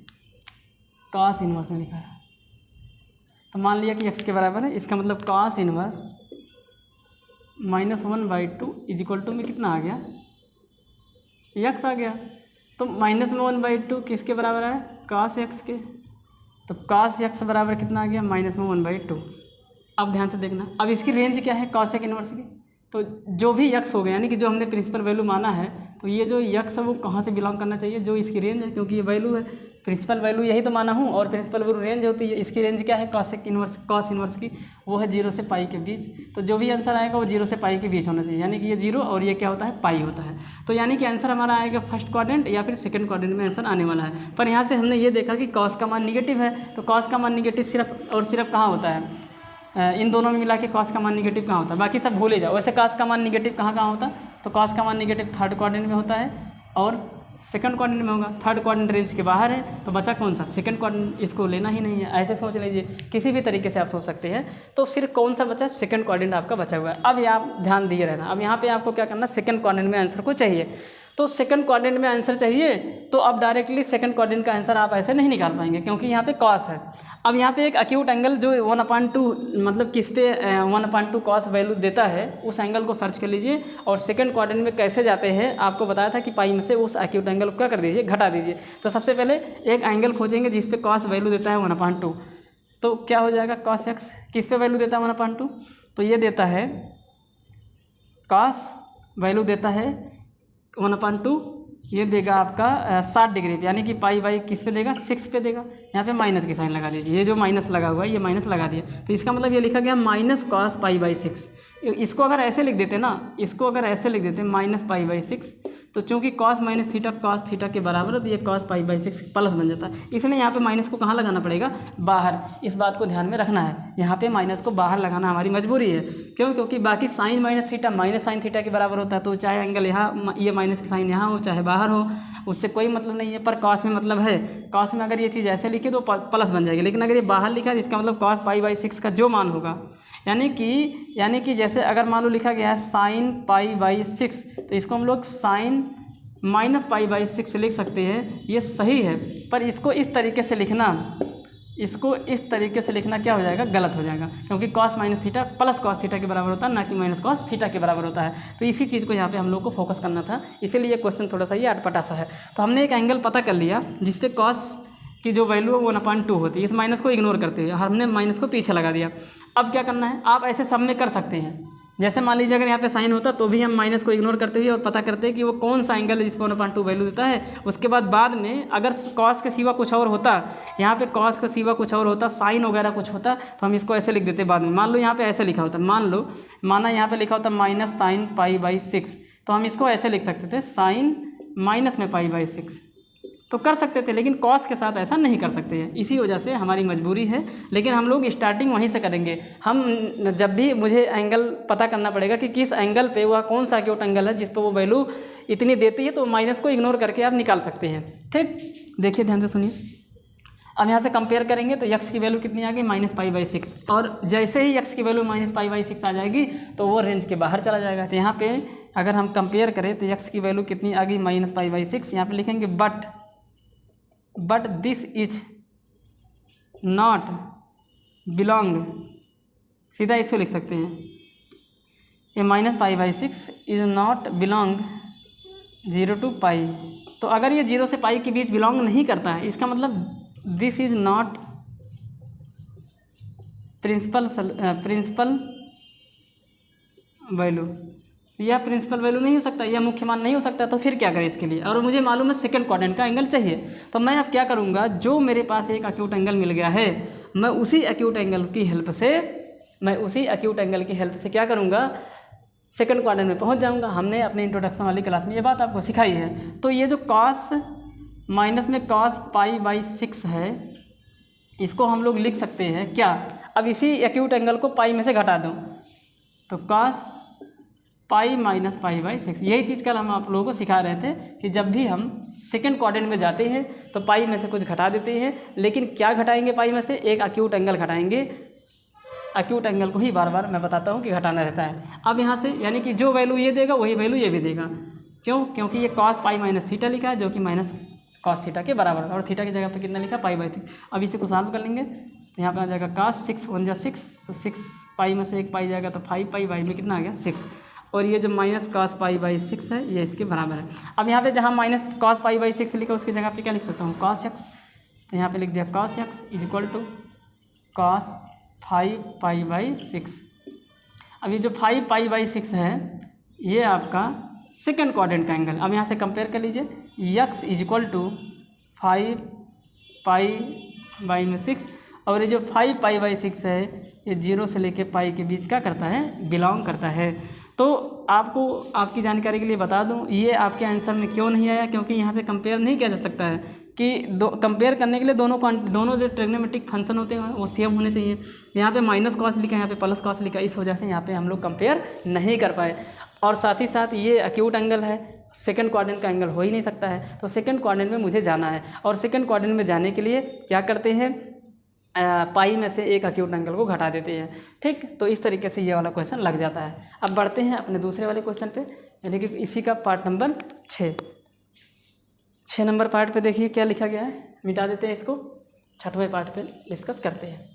cos इनवर्स में लिखा है। तो मान लिया कि x के बराबर है, इसका मतलब cos inverse -1/2 is equal to में कितना आ गया, यक्स आ गया। तो -1/2 किसके बराबर है, cos x के। तो cos x बराबर कितना आ गया, -1/2। अब ध्यान से देखना, अब इसकी रेंज क्या है cos इनवर्स की। तो जो भी यक्स हो गया, यानी कि जो हमने प्रिंसिपल वैल्यू माना है, तो ये जो यक्स है वो कहाँ से बिलोंग करना चाहिए, जो इसकी रेंज है, क्योंकि ये वैल्यू है, प्रिंसिपल वैल्यू यही तो माना हूँ, और प्रिंसिपल वैल्यू रेंज होती है। इसकी रेंज क्या है, cos इनवर्स की, वो है 0 से पाई के बीच। तो जो भी आंसर आएगा वो 0 से पाई के बीच होना चाहिए, यानी कि ये 0 और ये क्या होता है, पाई होता है। तो यानी कि आंसर हमारा आएगा फर्स्ट क्वाड्रेंट या फिर सेकंड क्वाड्रेंट में आंसर आने वाला है। पर यहाँ से हमने ये देखा कि cos का मान निगेटिव है, तो cos का मान निगेटिव सिर्फ और सिर्फ कहाँ होता है, इन दोनों में मिला के cos का मान निगेटिव कहाँ होता है, बाकी सब भूले जाओ। वैसे cos का मान निगेटिव कहाँ कहाँ होता है, तो cos का मान निगेटिव थर्ड क्वाड्रेंट में होता है और सेकंड क्वाड्रेंट में होगा। थर्ड क्वाड्रेंट रेंज के बाहर है, तो बचा कौन सा, सेकंड क्वाड्रेंट, इसको लेना ही नहीं है। ऐसे सोच लीजिए, किसी भी तरीके से आप सोच सकते हैं। तो सिर्फ कौन सा बचा, सेकंड क्वाड्रेंट आपका बचा हुआ है। अब ये आप ध्यान दिए रहना, अब यहाँ पे आपको क्या करना, सेकंड क्वाड्रेंट में आंसर को चाहिए। तो सेकंड क्वाड्रेंट में आंसर चाहिए, तो अब डायरेक्टली सेकंड क्वाड्रेंट का आंसर आप ऐसे नहीं निकाल पाएंगे, क्योंकि यहाँ पे cos है। अब यहाँ पे एक एक्यूट एंगल जो 1/2 मतलब किस पे 1/2 cos वैल्यू देता है, उस एंगल को सर्च कर लीजिए। और सेकंड क्वाड्रेंट में कैसे जाते हैं, आपको बताया था कि पाई में से उस एक्यूट एंगल को क्या कर दीजिए, घटा दीजिए। तो सबसे पहले एक एंगल खोजेंगे जिस पे cos वैल्यू देता है 1/2, तो क्या हो जाएगा, cos x किस पे वैल्यू देता है 1/2, तो ये देता है cos वैल्यू देता है 1/2, ये देगा आपका 60 डिग्री पे, यानी कि पाई बाई किस पे देगा, 6 पे देगा। यहाँ पे माइनस की साइन लगा दीजिए, ये जो माइनस लगा हुआ है ये माइनस लगा दिया, तो इसका मतलब ये लिखा गया -cos π/6। इसको अगर ऐसे लिख देते ना, इसको अगर ऐसे लिख देते -π/6, तो चूंकि cos minus theta cos theta के बराबर है, तो ये cos π/6 प्लस बन जाता है। इसलिए यहाँ पे माइनस को कहाँ लगाना पड़ेगा, बाहर। इस बात को ध्यान में रखना है, यहाँ पे माइनस को बाहर लगाना हमारी मजबूरी है। क्यों, क्योंकि बाकी sine minus theta minus sine theta के बराबर होता है, तो चाहे एंगल यहाँ ये माइनस की साइन यहाँ हो चाहे बाहर हो, उससे कोई मतलब नहीं है। पर cos में मतलब है, cos में अगर ये चीज़ ऐसे लिखी तो प्लस बन जाएगी, लेकिन अगर ये बाहर लिखा है इसका मतलब cos π/6 का जो मान होगा, यानी कि जैसे अगर मान लो लिखा गया है sin π/6, तो इसको हम लोग sin -π/6 लिख सकते हैं, ये सही है। पर इसको इस तरीके से लिखना, इसको इस तरीके से लिखना क्या हो जाएगा, गलत हो जाएगा, क्योंकि cos minus theta plus cos theta के बराबर होता है, ना कि माइनस cos थीटा के बराबर होता है। तो इसी चीज़ को यहाँ पे हम लोग को फोकस करना था, इसीलिए क्वेश्चन थोड़ा सा ये अटपटा सा है। तो हमने एक एंगल पता कर लिया जिसपे cos की जो वैल्यू है वो 1/2 होती है, इस माइनस को इग्नोर करते हुए हमने माइनस को पीछे लगा दिया। अब क्या करना है, आप ऐसे सब में कर सकते हैं। जैसे मान लीजिए अगर यहाँ पे साइन होता तो भी हम माइनस को इग्नोर करते हुए और पता करते हैं कि वो कौन सा एंगल है जिसको 1/2 वैल्यू देता है। उसके बाद में अगर cos के सिवा कुछ और होता, यहाँ पे cos के सिवा कुछ और होता, साइन वगैरह कुछ होता, तो हम इसको ऐसे लिख देते बाद में। मान लो यहाँ पे ऐसे लिखा होता, माना यहाँ पे लिखा होता -sin π/6, तो हम इसको ऐसे लिख सकते थे sin माइनस में π/6, तो कर सकते थे, लेकिन cos के साथ ऐसा नहीं कर सकते हैं। इसी वजह से हमारी मजबूरी है, लेकिन हम लोग स्टार्टिंग वहीं से करेंगे। हम जब भी मुझे एंगल पता करना पड़ेगा कि किस एंगल पे वह कौन सा एक्यूट एंगल है जिस पर वो वैल्यू इतनी देती है, तो माइनस को इग्नोर करके आप निकाल सकते हैं। ठीक, देखिए ध्यान से सुनिए। अब यहाँ से कंपेयर करेंगे तो x की वैल्यू कितनी आ गई, -π/6, और जैसे ही x की वैल्यू -π/6 आ जाएगी तो वो रेंज के बाहर चला जाएगा। तो यहाँ पे अगर हम कंपेयर करें तो x की वैल्यू कितनी आ गई, -π/6। यहाँ पे लिखेंगे but this is not belong, सीधा इसको लिख सकते हैं, ये -π/6 इज़ नॉट बिलोंग 0 to π। तो अगर ये 0 से पाई के बीच बिलोंग नहीं करता है, इसका मतलब this is not principal value, यह प्रिंसिपल वैल्यू नहीं हो सकता, यह मुख्य मान नहीं हो सकता। तो फिर क्या करें इसके लिए, और मुझे मालूम है सेकंड क्वाड्रेंट का एंगल चाहिए। तो मैं अब क्या करूँगा, जो मेरे पास एक एक्यूट एंगल मिल गया है, मैं उसी एक्यूट एंगल की हेल्प से क्या करूँगा, सेकंड क्वाड्रेंट में पहुँच जाऊँगा। हमने अपने इंट्रोडक्शन वाली क्लास में ये बात आपको सिखाई है। तो ये जो cos माइनस में cos π/6 है, इसको हम लोग लिख सकते हैं क्या, अब इसी एक्यूट एंगल को पाई में से घटा दूँ, तो cos पाई माइनस π/6। यही चीज़ कल हम आप लोगों को सिखा रहे थे कि जब भी हम सेकंड क्वाड्रेंट में जाते हैं तो पाई में से कुछ घटा देते हैं, लेकिन क्या घटाएंगे पाई में से, एक एक्यूट एंगल घटाएंगे। एक्यूट एंगल को ही बार बार मैं बताता हूँ कि घटाना रहता है। अब यहाँ से यानी कि जो वैल्यू ये देगा वही वैल्यू ये भी देगा। क्यों, क्योंकि ये cos π/θ लिखा है, जो कि -cos θ के बराबर है, और थीटा की जगह पर कितना लिखा, π/6। अब इसे को सॉल्व कर लेंगे तो यहाँ पे आ जाएगा cos 6 1 जा 6, तो 6 पाई में से 1 पाई जाएगा तो 5 पाई, पाई में कितना आ गया 6, और ये जो माइनस cos पाई बाई 6 है ये इसके बराबर है। अब यहाँ पे जहाँ माइनस cos पाई बाई 6 लिखा उसकी जगह पे क्या लिख सकता हूँ cos x, तो यहाँ पे लिख दिया cos x is equal to cos 5 pi by 6। अब ये जो 5 पाई बाई 6 है ये आपका सेकेंड क्वाड्रेंट का एंगल। अब यहाँ से कंपेयर कर लीजिए x is equal to 5 pi by में 6, और ये जो 5 पाई बाई 6 है ये 0 से लेके पाई के बीच क्या करता है, बिलोंग करता है। तो आपको आपकी जानकारी के लिए बता दूं ये आपके आंसर में क्यों नहीं आया, क्योंकि यहाँ से कंपेयर नहीं किया जा सकता है कि कंपेयर करने के लिए दोनों जो ट्रिग्नोमेट्रिक फंक्शन होते हैं वो सेम होने चाहिए। यहाँ पे माइनस कॉस लिखा है, यहाँ पे प्लस कॉस लिखा है, इस वजह से यहाँ पे हम लोग कंपेयर नहीं कर पाए। और साथ ही साथ ये एक्यूट एंगल है, सेकंड क्वाड्रेंट का एंगल हो ही नहीं सकता है, तो सेकंड क्वाड्रेंट में मुझे जाना है, और सेकंड क्वाड्रेंट में जाने के लिए क्या करते हैं, पाई में से एक एक्यूट एंगल को घटा देते हैं। ठीक, तो इस तरीके से ये वाला क्वेश्चन लग जाता है। अब बढ़ते हैं अपने दूसरे वाले क्वेश्चन पे, यानी कि इसी का पार्ट नंबर 6 नंबर पार्ट पे देखिए क्या लिखा गया है, मिटा देते हैं इसको, 6वें पार्ट पे डिस्कस करते हैं।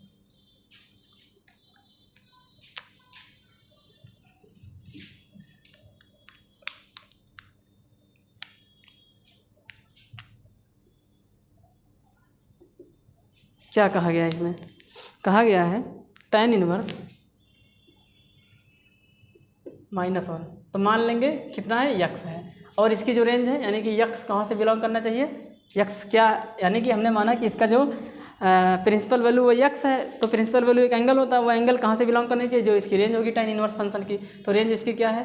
क्या कहा गया है इसमें, कहा गया है tan इनवर्स -1, तो मान लेंगे कितना है x है, और इसकी जो रेंज है यानी कि x कहाँ से बिलोंग करना चाहिए, x क्या, यानी कि हमने माना कि इसका जो प्रिंसिपल वैल्यू वो x है, तो प्रिंसिपल वैल्यू एक एंगल होता है, वो एंगल कहाँ से बिलोंग करनी चाहिए, जो इसकी रेंज होगी tan इनवर्स फंक्शन की। तो रेंज इसकी क्या है,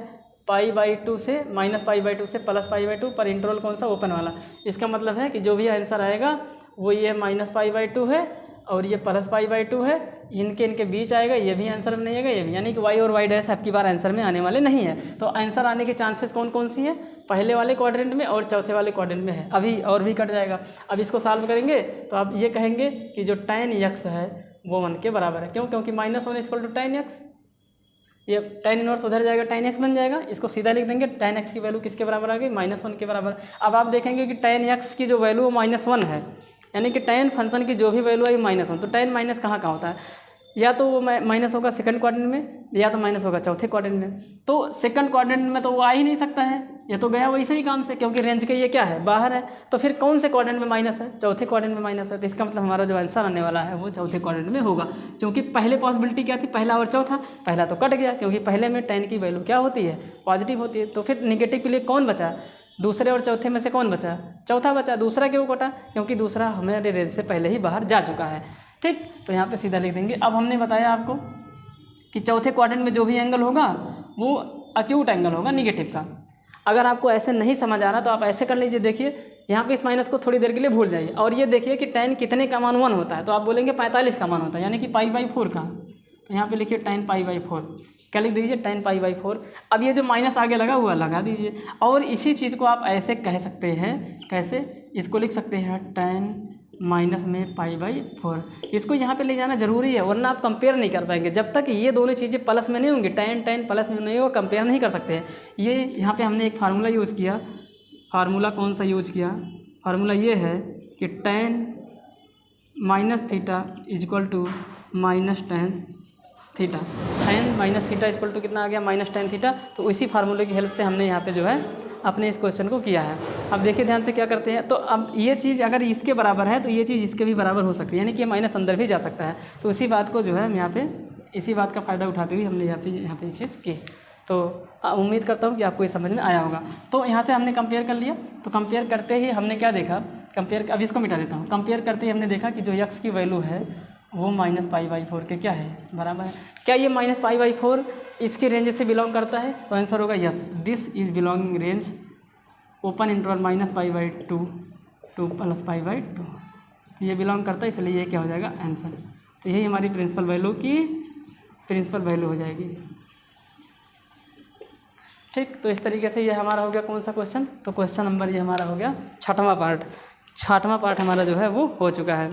π/2 से -π/2 से +π/2 पर इंटरवल कौन सा, ओपन वाला। इसका मतलब है कि जो भी आंसर आएगा वो ये -π/2 है और ये +π/2 है, इनके बीच आएगा, ये भी आंसर में नहीं आएगा, ये भी, यानी कि y और y डैश आपकी बार आंसर में आने वाले नहीं है। तो आंसर आने के चांसेस कौन कौन सी है, पहले वाले क्वाड्रेंट में और चौथे वाले क्वाड्रेंट में है। अभी और भी कट जाएगा। अब इसको सॉल्व करेंगे तो आप ये कहेंगे कि जो tan x है वो 1 के बराबर है। क्यों, क्योंकि -1 इक्वल टू tan x, ये tan इनवर्स उधर जाएगा, tan x बन जाएगा, इसको सीधा लिख देंगे, tan x की वैल्यू किसके बराबर आ गई, -1 के बराबर। अब आप देखेंगे कि tan x की जो वैल्यू वो -1 है, यानी कि tan फंक्शन की जो भी वैल्यू आई -1, तो tan माइनस कहाँ होता है, या तो वो माइनस होगा सेकंड क्वाड्रेंट में, या तो माइनस होगा चौथे क्वाड्रेंट में। तो सेकंड क्वाड्रेंट में तो वो आ ही नहीं सकता है, ये तो गया वैसे ही काम से, क्योंकि रेंज के ये क्या है, बाहर है। तो फिर कौन से क्वाड्रेंट में माइनस है, चौथे क्वाड्रेंट में माइनस है। तो इसका मतलब हमारा जो आंसर आने वाला है वो चौथे क्वाड्रेंट में होगा, क्योंकि पहले पॉसिबिलिटी क्या थी, पहला और चौथा, पहला तो कट गया क्योंकि पहले में tan की वैल्यू क्या होती है, पॉजिटिव होती है। तो फिर निगेटिव के लिए कौन बचा, दूसरे और चौथे में से कौन बचा, चौथा बचा। दूसरा क्यों कटा, क्योंकि दूसरा हमारे रेंज से पहले ही बाहर जा चुका है। ठीक, तो यहाँ पे सीधा लिख देंगे। अब हमने बताया आपको कि चौथे क्वाड्रेंट में जो भी एंगल होगा वो एक्यूट एंगल होगा निगेटिव का। अगर आपको ऐसे नहीं समझ आ रहा तो आप ऐसे कर लीजिए, देखिए यहाँ पे इस माइनस को थोड़ी देर के लिए भूल जाइए, और ये देखिए कि tan कितने का मान 1 होता है, तो आप बोलेंगे 45 का मान होता है, यानी कि π/4 का। तो यहाँ पे लिखिए tan π/4, क्या लिख दीजिए, tan π/4। अब ये जो माइनस आगे लगा हुआ लगा दीजिए, और इसी चीज़ को आप ऐसे कह सकते हैं, कैसे, इसको लिख सकते हैं tan माइनस में π/4। इसको यहाँ पे ले जाना जरूरी है, वरना आप कंपेयर नहीं कर पाएंगे। जब तक ये दोनों चीज़ें प्लस में नहीं होंगी, tan प्लस में नहीं होगा, कंपेयर नहीं कर सकते हैं। ये यहाँ पे हमने एक फार्मूला यूज़ किया, फार्मूला कौन सा यूज किया, फार्मूला ये है कि tan -θ is equal to -tan theta, tan -θ equal to कितना आ गया, -tan थीटा। तो इसी फार्मूले की हेल्प से हमने यहाँ पे जो है अपने इस क्वेश्चन को किया है। अब देखिए ध्यान से क्या करते हैं, तो अब ये चीज़ अगर इसके बराबर है तो ये चीज़ इसके भी बराबर हो सकती है, यानी कि ये माइनस अंदर भी जा सकता है। तो उसी बात को जो है हम यहाँ पे, इसी बात का फ़ायदा उठाते हुए हमने यहाँ पे ये चीज़ की। तो उम्मीद करता हूँ कि आपको ये समझ में आया होगा। तो यहाँ से हमने कंपेयर कर लिया, तो कंपेयर करते ही हमने क्या देखा, कंपेयर, अब इसको मिटा देता हूँ। कंपेयर करते ही हमने देखा कि जो x की वैल्यू है वो -π/4 के क्या है, बराबर है। क्या ये -π/4 इसके रेंज से बिलोंग करता है, तो आंसर होगा yes, this is belonging range open interval -π/2 to +π/2, ये बिलोंग करता है, इसलिए ये क्या हो जाएगा, आंसर। तो यही हमारी प्रिंसिपल वैल्यू की प्रिंसिपल वैल्यू हो जाएगी। ठीक, तो इस तरीके से ये हमारा हो गया कौन सा क्वेश्चन, तो क्वेश्चन नंबर ये हमारा हो गया 6वां पार्ट। 6वां पार्ट हमारा जो है वो हो चुका है।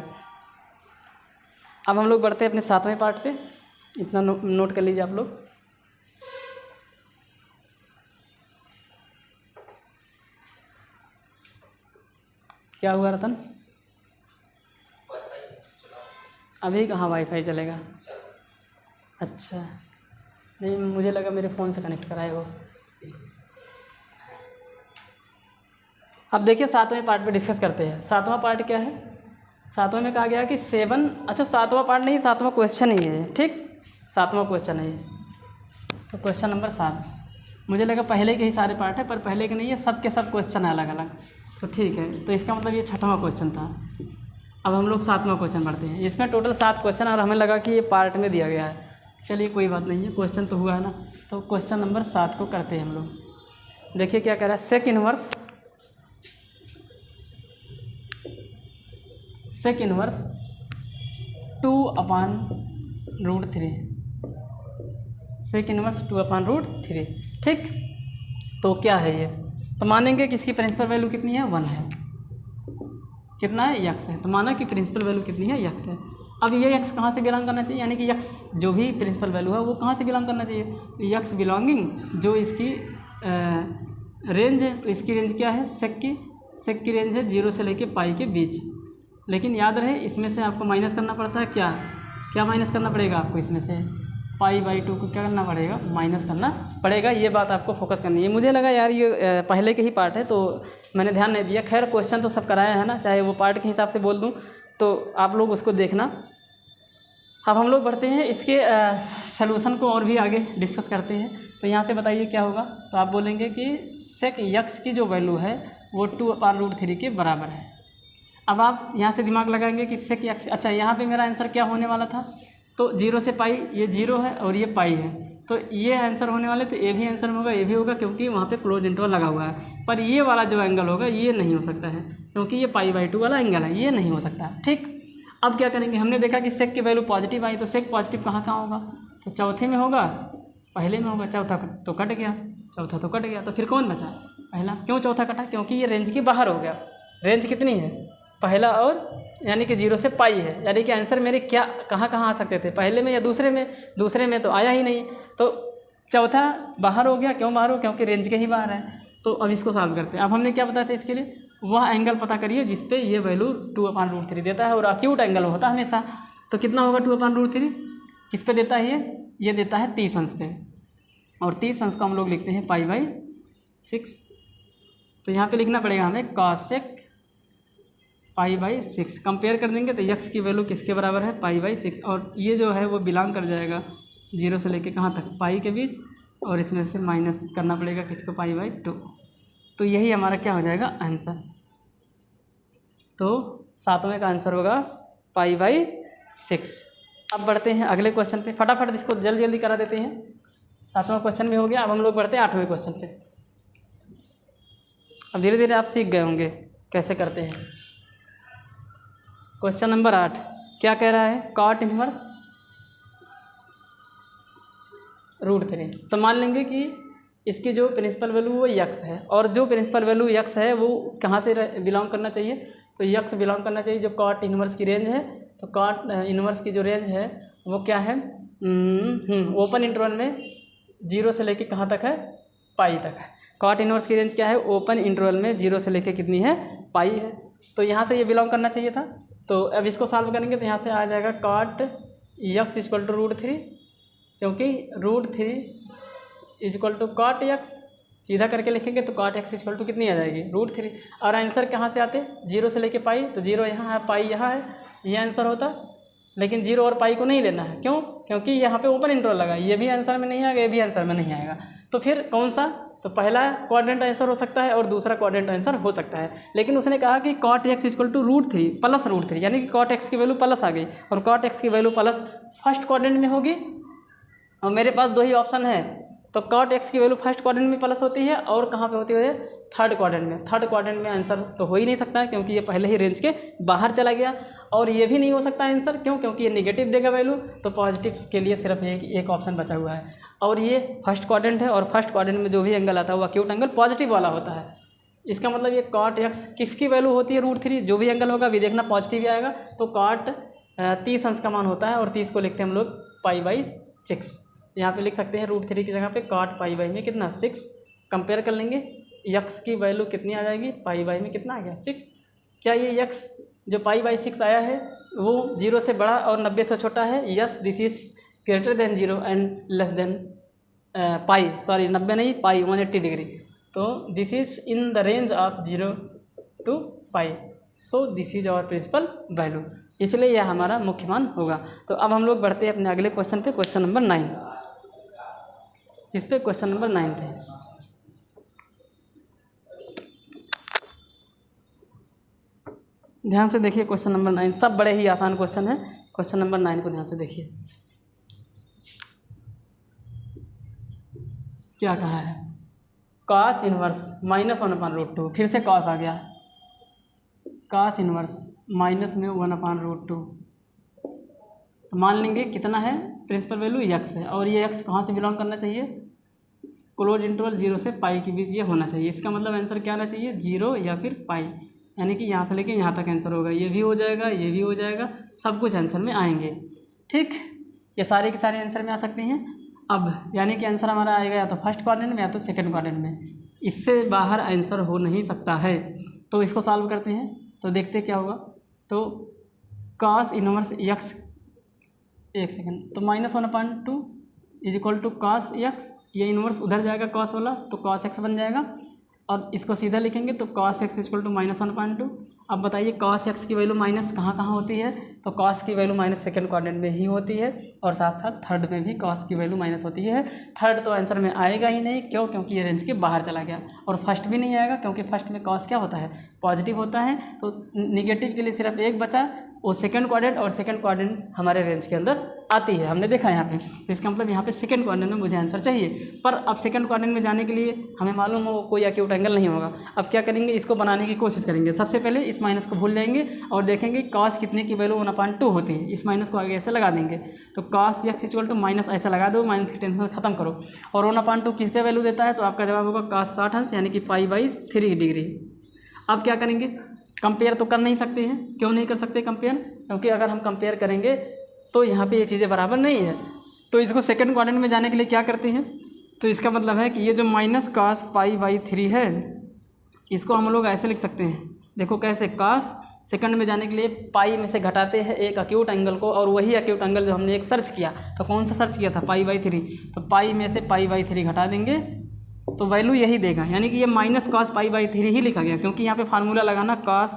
अब हम लोग बढ़ते हैं अपने 7वें पार्ट पे, इतना नोट कर लीजिए आप लोग। क्या हुआ रतन, अभी कहाँ वाईफाई चलेगा? अच्छा, नहीं मुझे लगा मेरे फ़ोन से कनेक्ट कराए वो। अब देखिए 7वें पार्ट पे डिस्कस करते हैं। 7वां पार्ट क्या है? 7वें में कहा गया कि 7, अच्छा 7वां पार्ट नहीं, 7वां क्वेश्चन ही है, ठीक, 7वां क्वेश्चन है ये। तो क्वेश्चन नंबर 7, मुझे लगा पहले के ही सारे पार्ट है, पर पहले के नहीं है, सब के सब क्वेश्चन है अलग अलग। तो ठीक है, तो इसका मतलब ये 6वां क्वेश्चन था। अब हम लोग 7वां क्वेश्चन पढ़ते हैं। इसमें टोटल 7 क्वेश्चन और हमें लगा कि ये पार्ट में दिया गया है। चलिए कोई बात नहीं है, क्वेश्चन तो हुआ है ना। तो क्वेश्चन नंबर 7 को करते हैं हम लोग। देखिए क्या कह रहा है, सेक इनवर्स 2/√3, सेक इनवर्स 2/√3, ठीक। तो क्या है ये? तो मानेंगे कि इसकी प्रिंसिपल वैल्यू कितनी है, 1 है। कितना है, यक्स है। तो माना कि प्रिंसिपल वैल्यू कितनी है, यक्स है। अब ये यक्स कहाँ से बिलोंग करना चाहिए, यानी कि यक्स जो भी प्रिंसिपल वैल्यू है वो कहाँ से बिलोंग करना चाहिए? तो यक्स बिलोंगिंग जो इसकी रेंज है, तो इसकी रेंज क्या है, सेक की रेंज है 0 से लेके पाई के बीच। लेकिन याद रहे इसमें से आपको माइनस करना पड़ता है, क्या माइनस करना पड़ेगा आपको? इसमें से पाई/2 को क्या करना पड़ेगा, माइनस करना पड़ेगा। ये बात आपको फोकस करनी है। मुझे लगा यार ये पहले के ही पार्ट है तो मैंने ध्यान नहीं दिया। खैर क्वेश्चन तो सब कराया है ना, चाहे वो पार्ट के हिसाब से बोल दूं तो आप लोग उसको देखना। अब हम लोग बढ़ते हैं इसके सलूशन को और भी आगे डिस्कस करते हैं। तो यहाँ से बताइए क्या होगा। तो आप बोलेंगे कि सेक यक्स की जो वैल्यू है वो 2/√3 के बराबर है। अब आप यहाँ से दिमाग लगाएंगे कि सेक यक्स, अच्छा यहाँ पे मेरा आंसर क्या होने वाला था, तो 0 से पाई, ये 0 है और ये पाई है, तो ये आंसर होने वाले। तो ये भी आंसर होगा, ये भी होगा, क्योंकि वहाँ पे क्लोज इंटरवल लगा हुआ है। पर ये वाला जो एंगल होगा ये नहीं हो सकता है, क्योंकि ये पाई/2 वाला एंगल है, ये नहीं हो सकता, ठीक। अब क्या करेंगे, हमने देखा कि सेक की वैल्यू पॉजिटिव आई, तो सेक पॉजिटिव कहाँ कहाँ होगा, तो चौथे में होगा, पहले में होगा, चौथा तो कट गया, चौथा तो कट गया, तो फिर कौन बचा, पहला। क्यों चौथा कटा, क्योंकि ये रेंज के बाहर हो गया। रेंज कितनी है, पहला और यानी कि 0 से पाई है, यानी कि आंसर मेरे क्या कहाँ कहाँ आ सकते थे, पहले में या दूसरे में। दूसरे में तो आया ही नहीं, तो चौथा बाहर हो गया। क्यों बाहर हो, क्योंकि रेंज के ही बाहर है। तो अब इसको सॉल्व करते हैं। अब हमने क्या बताया था इसके लिए, वह एंगल पता करिए जिस पे ये वैल्यू 2/√3 देता है, और अक्यूट एंगल होता है हमेशा। तो कितना होगा 2/√3, किस पे देता है ये देता है 30 अंश पे, और 30 अंश को हम लोग लिखते हैं पाई/6। तो यहाँ पे लिखना पड़ेगा हमें cos पाई/6। कंपेयर कर देंगे तो यक्स की वैल्यू किसके बराबर है, पाई/6, और ये जो है वो बिलोंग कर जाएगा 0 से लेके कहाँ तक, पाई के बीच, और इसमें से माइनस करना पड़ेगा किसको, पाई/2। तो यही हमारा क्या हो जाएगा आंसर। तो 7वें का आंसर होगा पाई/6। अब बढ़ते हैं अगले क्वेश्चन पे, फटाफट इसको जल्दी जल्दी करा देते हैं। 7वां क्वेश्चन भी हो गया। अब हम लोग बढ़ते हैं 8वें क्वेश्चन पे। अब धीरे धीरे आप सीख गए होंगे कैसे करते हैं। क्वेश्चन नंबर 8 क्या कह रहा है, cot इनवर्स √3। तो मान लेंगे कि इसकी जो प्रिंसिपल वैल्यू वो यक्स है, और जो प्रिंसिपल वैल्यू यक्स है वो कहाँ से बिलोंग करना चाहिए, तो यक्स बिलोंग करना चाहिए जो cot इनवर्स की रेंज है। तो cot इनवर्स की जो रेंज है वो क्या है, ओपन इंटरवल में 0 से लेके कहाँ तक है, पाई तक है। cot इनवर्स की रेंज क्या है, ओपन इंटरवल में 0 से लेके कितनी है, पाई है। तो यहाँ से ये बिलोंग करना चाहिए था। तो अब इसको सॉल्व करेंगे तो यहाँ से आ जाएगा cot x = √3, क्योंकि √3 = cot x, सीधा करके लिखेंगे तो cot x = कितनी आ जाएगी, √3। और आंसर कहाँ से आते, 0 से लेके पाई, तो 0 यहाँ है, पाई यहाँ है, ये आंसर होता। लेकिन 0 और पाई को नहीं लेना है, क्यों, क्योंकि यहाँ पे ओपन इंटरवल लगा, ये भी आंसर में नहीं आएगा, ये भी आंसर में नहीं आएगा। तो फिर कौन सा, तो पहला क्वाड्रेंट आंसर हो सकता है और दूसरा क्वाड्रेंट आंसर हो सकता है। लेकिन उसने कहा कि cot x = √3 प्लस √3, यानी कि cot x की वैल्यू प्लस आ गई, और cot x की वैल्यू प्लस फर्स्ट क्वाड्रेंट में होगी, और मेरे पास 2 ही ऑप्शन है। तो cot x की वैल्यू फर्स्ट क्वाड्रेंट में प्लस होती है, और कहाँ पे होती है, थर्ड क्वाड्रेंट में। थर्ड क्वाड्रेंट में आंसर तो हो ही नहीं सकता है, क्योंकि ये पहले ही रेंज के बाहर चला गया। और ये भी नहीं हो सकता आंसर, क्यों, क्योंकि ये नेगेटिव देगा वैल्यू। तो पॉजिटिव के लिए सिर्फ एक ऑप्शन बचा हुआ है, और ये फर्स्ट क्वाड्रेंट है, और फर्स्ट क्वाड्रेंट में जो भी एंगल आता है वो अक्यूट एंगल पॉजिटिव वाला होता है। इसका मतलब ये cot x किसकी वैल्यू होती है, √3, जो भी एंगल होगा अभी देखना पॉजिटिव ही आएगा। तो cot 30 अंश का मान होता है, और 30 को लिखते हैं हम लोग पाई/6। यहाँ पे लिख सकते हैं √3 की जगह पे cot पाई बाई में कितना, 6। कंपेयर कर लेंगे, यक्स की वैल्यू कितनी आ जाएगी, पाई बाई में कितना आ गया, 6। क्या ये यक्स जो पाई/6 आया है वो 0 से बड़ा और 90 से छोटा है, yes this is greater than 0 and less than pi, sorry 90 नहीं, पाई 180 डिग्री। तो this is in the range of 0 to pi, so this is our principal value, इसलिए यह हमारा मुख्य मान होगा। तो अब हम लोग बढ़ते हैं अपने अगले क्वेश्चन पे, क्वेश्चन नंबर 9, जिस पे क्वेश्चन नंबर 9 थे। ध्यान से देखिए क्वेश्चन नंबर 9, सब बड़े ही आसान क्वेश्चन है। क्वेश्चन नंबर 9 को ध्यान से देखिए, क्या कहा है, cos इनवर्स -1/√2, फिर से cos आ गया, cos इनवर्स माइनस में 1/√2। तो मान लेंगे कितना है, प्रिंसिपल वैल्यू x है, और ये x कहाँ से बिलोंग करना चाहिए, क्लोज इंटरवल 0 से पाई के बीच ये होना चाहिए। इसका मतलब आंसर क्या आना चाहिए, 0 या फिर पाई, यानी कि यहाँ से लेके यहाँ तक आंसर होगा। ये भी हो जाएगा, ये भी हो जाएगा, सब कुछ आंसर में आएंगे। ठीक, ये सारे के सारे आंसर में आ सकते हैं। अब यानी कि आंसर हमारा आएगा या तो फर्स्ट क्वाड्रेंट में या तो सेकंड क्वाड्रेंट में, इससे बाहर आंसर हो नहीं सकता है। तो इसको सॉल्व करते हैं, तो देखते क्या होगा। तो cos इनवर्स x, एक सेकंड, तो -1/2 is equal to cos x, ये इनवर्स उधर जाएगा cos वाला, तो cos x बन जाएगा, और इसको सीधा लिखेंगे तो cos x इक्वल टू -1/2। अब बताइए cos x की वैल्यू माइनस कहाँ कहाँ होती है, तो cos की वैल्यू माइनस सेकंड क्वाड्रेंट में ही होती है, और साथ साथ थर्ड में भी cos की वैल्यू माइनस होती है। थर्ड तो आंसर में आएगा ही नहीं, क्यों, क्योंकि ये रेंज के बाहर चला गया, और फर्स्ट भी नहीं आएगा क्योंकि फर्स्ट में cos क्या होता है, पॉजिटिव होता है। तो निगेटिव के लिए सिर्फ एक बचा, वो सेकंड क्वाड्रेंट, और सेकंड क्वाड्रेंट हमारे रेंज के अंदर आती है, हमने देखा यहाँ पे। तो इसका मतलब यहाँ पे सेकंड क्वाड्रेंट में मुझे आंसर चाहिए, पर अब सेकंड क्वाड्रेंट में जाने के लिए हमें मालूम हो कोई एक्यूट एंगल नहीं होगा। अब क्या करेंगे, इसको बनाने की कोशिश करेंगे। सबसे पहले इस माइनस को भूल जाएंगे और देखेंगे cos कितने की वैल्यू 1/2 होती है, इस माइनस को आगे ऐसे लगा देंगे। तो cos x equal to minus ऐसे लगा दो, माइनस की टेंशन खत्म करो, और 1/2 किस पे वैल्यू देता है, तो आपका जवाब होगा cos 60 अंश, यानी कि π/3 डिग्री। अब क्या करेंगे, कंपेयर तो कर नहीं सकते हैं, क्यों नहीं कर सकते कंपेयर, क्योंकि अगर हम कंपेयर करेंगे तो यहाँ पे ये चीज़ें बराबर नहीं है। तो इसको सेकंड क्वाड्रेंट में जाने के लिए क्या करते हैं, तो इसका मतलब है कि ये जो माइनस cos π/3 है, इसको हम लोग ऐसे लिख सकते हैं। देखो कैसे, cos सेकंड में जाने के लिए पाई में से घटाते हैं एक एक्यूट एंगल को, और वही एक्यूट एंगल जो हमने एक सर्च किया, तो कौन सा सर्च किया था, π/3, तो पाई में से π/3 घटा देंगे तो वैल्यू यही देगा, यानी कि ये माइनस cos π/3 ही लिखा गया, क्योंकि यहाँ पे फार्मूला लगाना cos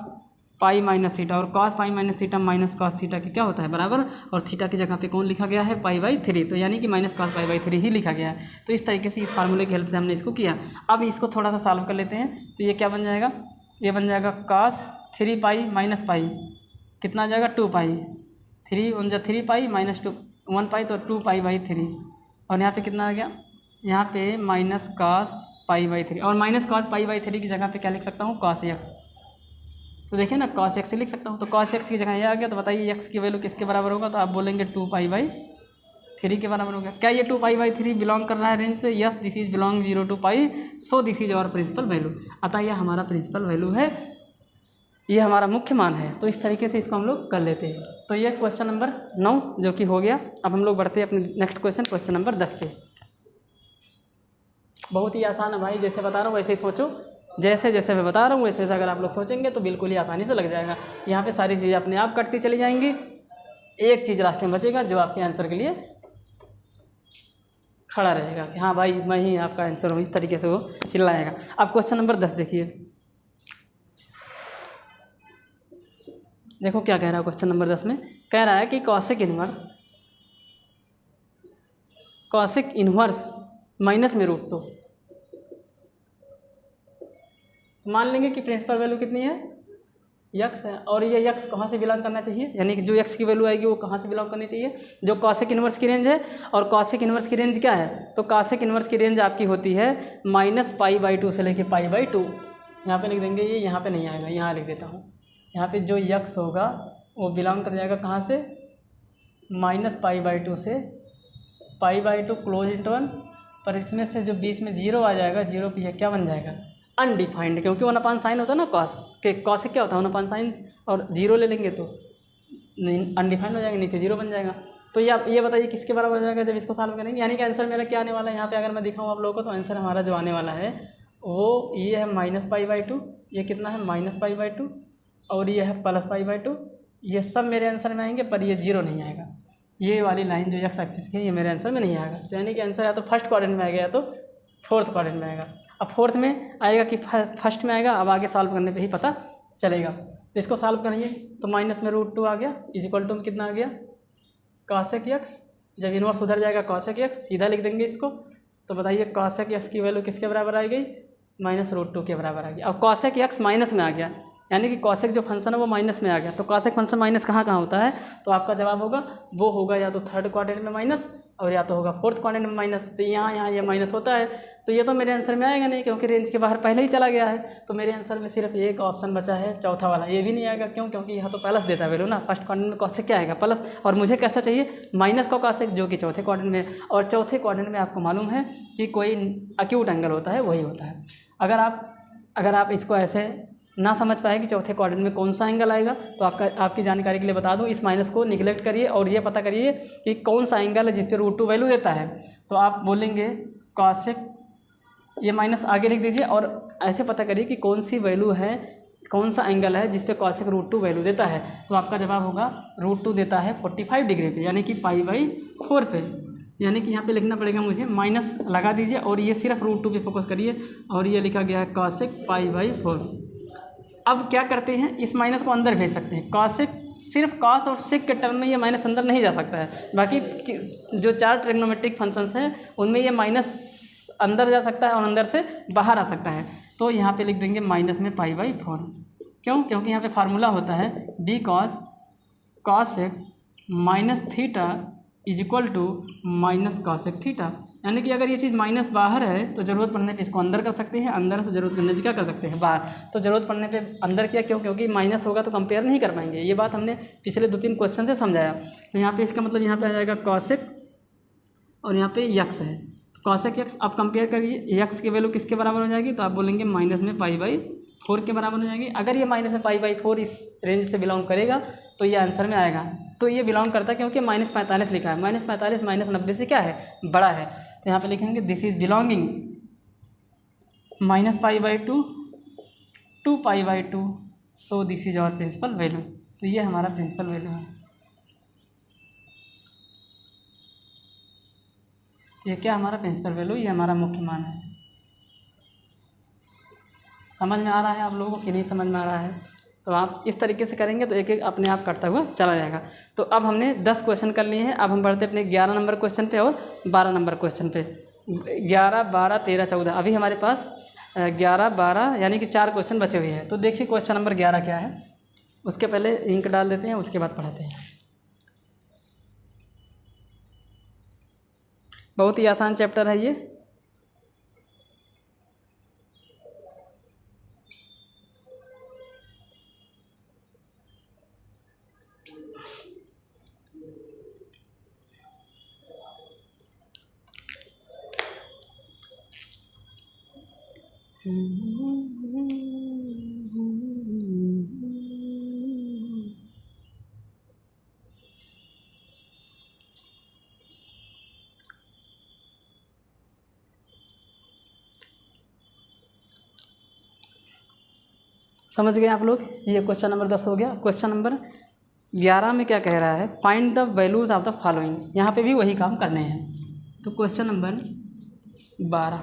पाई माइनस थीटा, और cos pi minus theta minus cos theta के क्या होता है, बराबर, और थीटा की जगह पे कौन लिखा गया है, π/3, तो यानी कि माइनस cos π/3 ही लिखा गया है। तो इस तरीके से इस फार्मूले की हेल्प से हमने इसको किया। अब इसको थोड़ा सा सॉल्व कर लेते हैं, तो ये क्या बन जाएगा, ये बन जाएगा cos 3 पाई माइनस पाई, कितना आ जाएगा 2 पाई, 3 1 जा 3 पाई माइनस 2 1 पाई, तो 2 π/3, और यहाँ पे कितना आ गया, यहाँ पे माइनस cos π/3, और माइनस cos π/3 की जगह पे क्या लिख सकता हूँ, cos x। तो देखिए ना, cos x लिख सकता हूँ, तो cos x की जगह ये आ गया। तो बताइए x की वैल्यू किसके बराबर होगा, तो आप बोलेंगे 2 π/3 के बराबर होगा। क्या ये 2 π/3 बिलोंग कर रहा है रेंज से, yes this is belong 0 to pi, so this is our principal value. अतः यह हमारा प्रिंसिपल वैल्यू है, ये हमारा मुख्य मान है। तो इस तरीके से इसको हम लोग कर लेते हैं। तो ये क्वेश्चन नंबर 9 जो कि हो गया। अब हम लोग बढ़ते हैं अपने नेक्स्ट क्वेश्चन, क्वेश्चन नंबर 10 पे। बहुत ही आसान है भाई, जैसे बता रहा हूँ वैसे ही सोचो, जैसे जैसे मैं बता रहा हूँ वैसे अगर आप लोग सोचेंगे तो बिल्कुल ही आसानी से लग जाएगा। यहाँ पे सारी चीज़ें अपने आप कटती चली जाएंगी, एक चीज़ लास्ट में बचेगा जो आपके आंसर के लिए खड़ा रहेगा कि हाँ भाई मैं ही आपका आंसर हूँ, इस तरीके से वो चिल्लाएगा। अब क्वेश्चन नंबर 10 देखिए, देखो क्या कह रहा है क्वेश्चन नंबर 10 में। कह रहा है कि कॉसेक इन्वर्स माइनस में √2। मान लेंगे कि प्रिंसिपल वैल्यू कितनी है, x है, और ये x कहाँ से बिलोंग करना चाहिए, यानी कि जो x की वैल्यू आएगी वो कहाँ से बिलोंग करनी चाहिए, जो कॉसेक इन्वर्स की रेंज है। और कॉसेक इन्वर्स की रेंज क्या है, तो कॉसेक इन्वर्स की रेंज आपकी होती है -π/2 से लेके π/2। यहाँ पे लिख देंगे, ये यहाँ पे नहीं आएगा, यहाँ लिख देता हूँ। यहाँ पे जो x होगा वो बिलोंग कर जाएगा कहाँ से, -π/2 से π/2 क्लोज इंटरवल, पर इसमें से जो बीच में 0 आ जाएगा, 0 पे क्या बन जाएगा, अनडिफाइंड, क्योंकि 1/sin होता है ना cos के, cos क्या होता है 1/sin, और 0 ले लेंगे तो अनडिफाइंड हो जाएगा, नीचे 0 बन जाएगा। तो ये बताइए किसके बराबर हो जाएगा जब इसको सॉल्व करेंगे, यानी कि आंसर मेरा क्या आने वाला है। यहाँ पे अगर मैं दिखाऊँ आप लोगों को, तो आंसर हमारा जो आने वाला है वो ये है -π/2, ये कितना है -π/2, और ये है +π/2, ये सब मेरे आंसर में आएंगे, पर ये 0 नहीं आएगा। ये वाली लाइन जो एक्स एक्सिस की है ये मेरे आंसर में नहीं आएगा। तो यानी कि आंसर या तो फर्स्ट क्वाड्रेंट में आएगा या तो फोर्थ क्वाड्रेंट में आएगा। अब फोर्थ में आएगा कि फर्स्ट में आएगा, अब आगे सॉल्व करने पे ही पता चलेगा। तो इसको सॉल्व करिए तो माइनस में √2 आ गया, इक्वल टू में कितना आ गया cosec x। जब इन्वर्स उधर जाएगा cosec x सीधा लिख देंगे इसको। तो बताइए cosec x की वैल्यू किसके बराबर आ गई, -√2 के बराबर आ गई। अब cosec x माइनस में आ गया, यानी कि cosec जो फंक्शन है वो माइनस में आ गया। तो cosec फंक्शन माइनस कहाँ कहाँ होता है, तो आपका जवाब होगा वो होगा या तो थर्ड क्वाड्रेंट में माइनस और या तो होगा फोर्थ क्वाड्रेंट में माइनस। तो यहाँ ये माइनस होता है, तो ये तो मेरे आंसर में आएगा नहीं क्योंकि रेंज के बाहर पहले ही चला गया है। तो मेरे आंसर में सिर्फ एक ऑप्शन बचा है चौथा वाला, ये भी नहीं आएगा। क्यों, क्योंकि यहाँ तो प्लस देता है वैल्यू ना, फर्स्ट क्वाड्रेंट में cosec क्या आएगा प्लस, और मुझे कैसा चाहिए माइनस का cosec जो कि चौथे क्वाड्रेंट में। और चौथे क्वाड्रेंट में आपको मालूम है कि कोई एक्यूट एंगल होता है, वही होता है। अगर आप इसको ऐसे ना समझ पाए कि चौथे क्वाड्रेंट में कौन सा एंगल आएगा, तो आपकी जानकारी के लिए बता दूं, इस माइनस को निगलेक्ट करिए और ये पता करिए कि कौन सा एंगल है जिस पे √2 वैल्यू देता है। तो आप बोलेंगे cosec, ये माइनस आगे लिख दीजिए और ऐसे पता करिए कि कौन सी वैल्यू है, कौन सा एंगल है जिस पे cosec √2 वैल्यू देता है। तो आपका जवाब होगा √2 देता है 45 डिग्री पे, यानी कि π/4 पे। यानी कि यहाँ पे लिखना पड़ेगा मुझे, माइनस लगा दीजिए और ये सिर्फ √2 पे फोकस करिए और ये लिखा गया है cosec π/4। अब क्या करते हैं, इस माइनस को अंदर भेज सकते हैं। cosec सिर्फ cos और sec के टर्म में ये माइनस अंदर नहीं जा सकता है, बाकी जो 4 ट्रिग्नोमेट्रिक फंक्शंस हैं उनमें ये माइनस अंदर जा सकता है और अंदर से बाहर आ सकता है। तो यहाँ पे लिख देंगे माइनस में π/4। क्यों, क्योंकि यहाँ पे फार्मूला होता है because cosec -θ equal to -cosec θ। यानी कि अगर ये चीज़ माइनस बाहर है तो ज़रूरत पड़ने पे इसको अंदर कर सकते हैं, अंदर से ज़रूरत पड़ने पे क्या कर सकते हैं बाहर। तो ज़रूरत पड़ने पे अंदर किया, क्यों, क्योंकि माइनस होगा तो कंपेयर नहीं कर पाएंगे। ये बात हमने पिछले 2-3 क्वेश्चन से समझाया। तो यहाँ पे इसका मतलब यहाँ पे आ जाएगा cosec और यहाँ पे x है, cosec x। आप कंपेयर करिए, x की वैल्यू किसके बराबर हो जाएगी, तो आप बोलेंगे माइनस में π/4 के बराबर हो जाएगी। अगर ये माइनस में π/4 इस रेंज से बिलोंग करेगा तो ये आंसर में आएगा। तो ये बिलोंग करता है क्योंकि -45 लिखा है, -45 -90 से क्या है, बड़ा है। तो यहाँ पे लिखेंगे this is belonging -π/2 to π/2, so this is our principal value. तो ये हमारा प्रिंसिपल वैल्यू है। ये क्या हमारा प्रिंसिपल वैल्यू, ये हमारा मुख्य मान है। समझ में आ रहा है आप लोगों को कि नहीं समझ में आ रहा है? तो आप इस तरीके से करेंगे तो एक एक अपने आप करता हुआ चला जाएगा। तो अब हमने 10 क्वेश्चन कर लिए हैं। अब हम बढ़ते अपने 11 नंबर क्वेश्चन पे और 12 नंबर क्वेश्चन पे। 11, 12, 13, 14 अभी हमारे पास 11, 12 यानी कि 4 क्वेश्चन बचे हुए हैं। तो देखिए क्वेश्चन नंबर 11 क्या है, उसके पहले इंक डाल देते हैं, उसके बाद पढ़ाते हैं। बहुत ही आसान चैप्टर है ये। समझ गए आप लोग? ये क्वेश्चन नंबर 10 हो गया। क्वेश्चन नंबर 11 में क्या कह रहा है, find the values of the following. यहाँ पे भी वही काम करने हैं। तो क्वेश्चन नंबर 12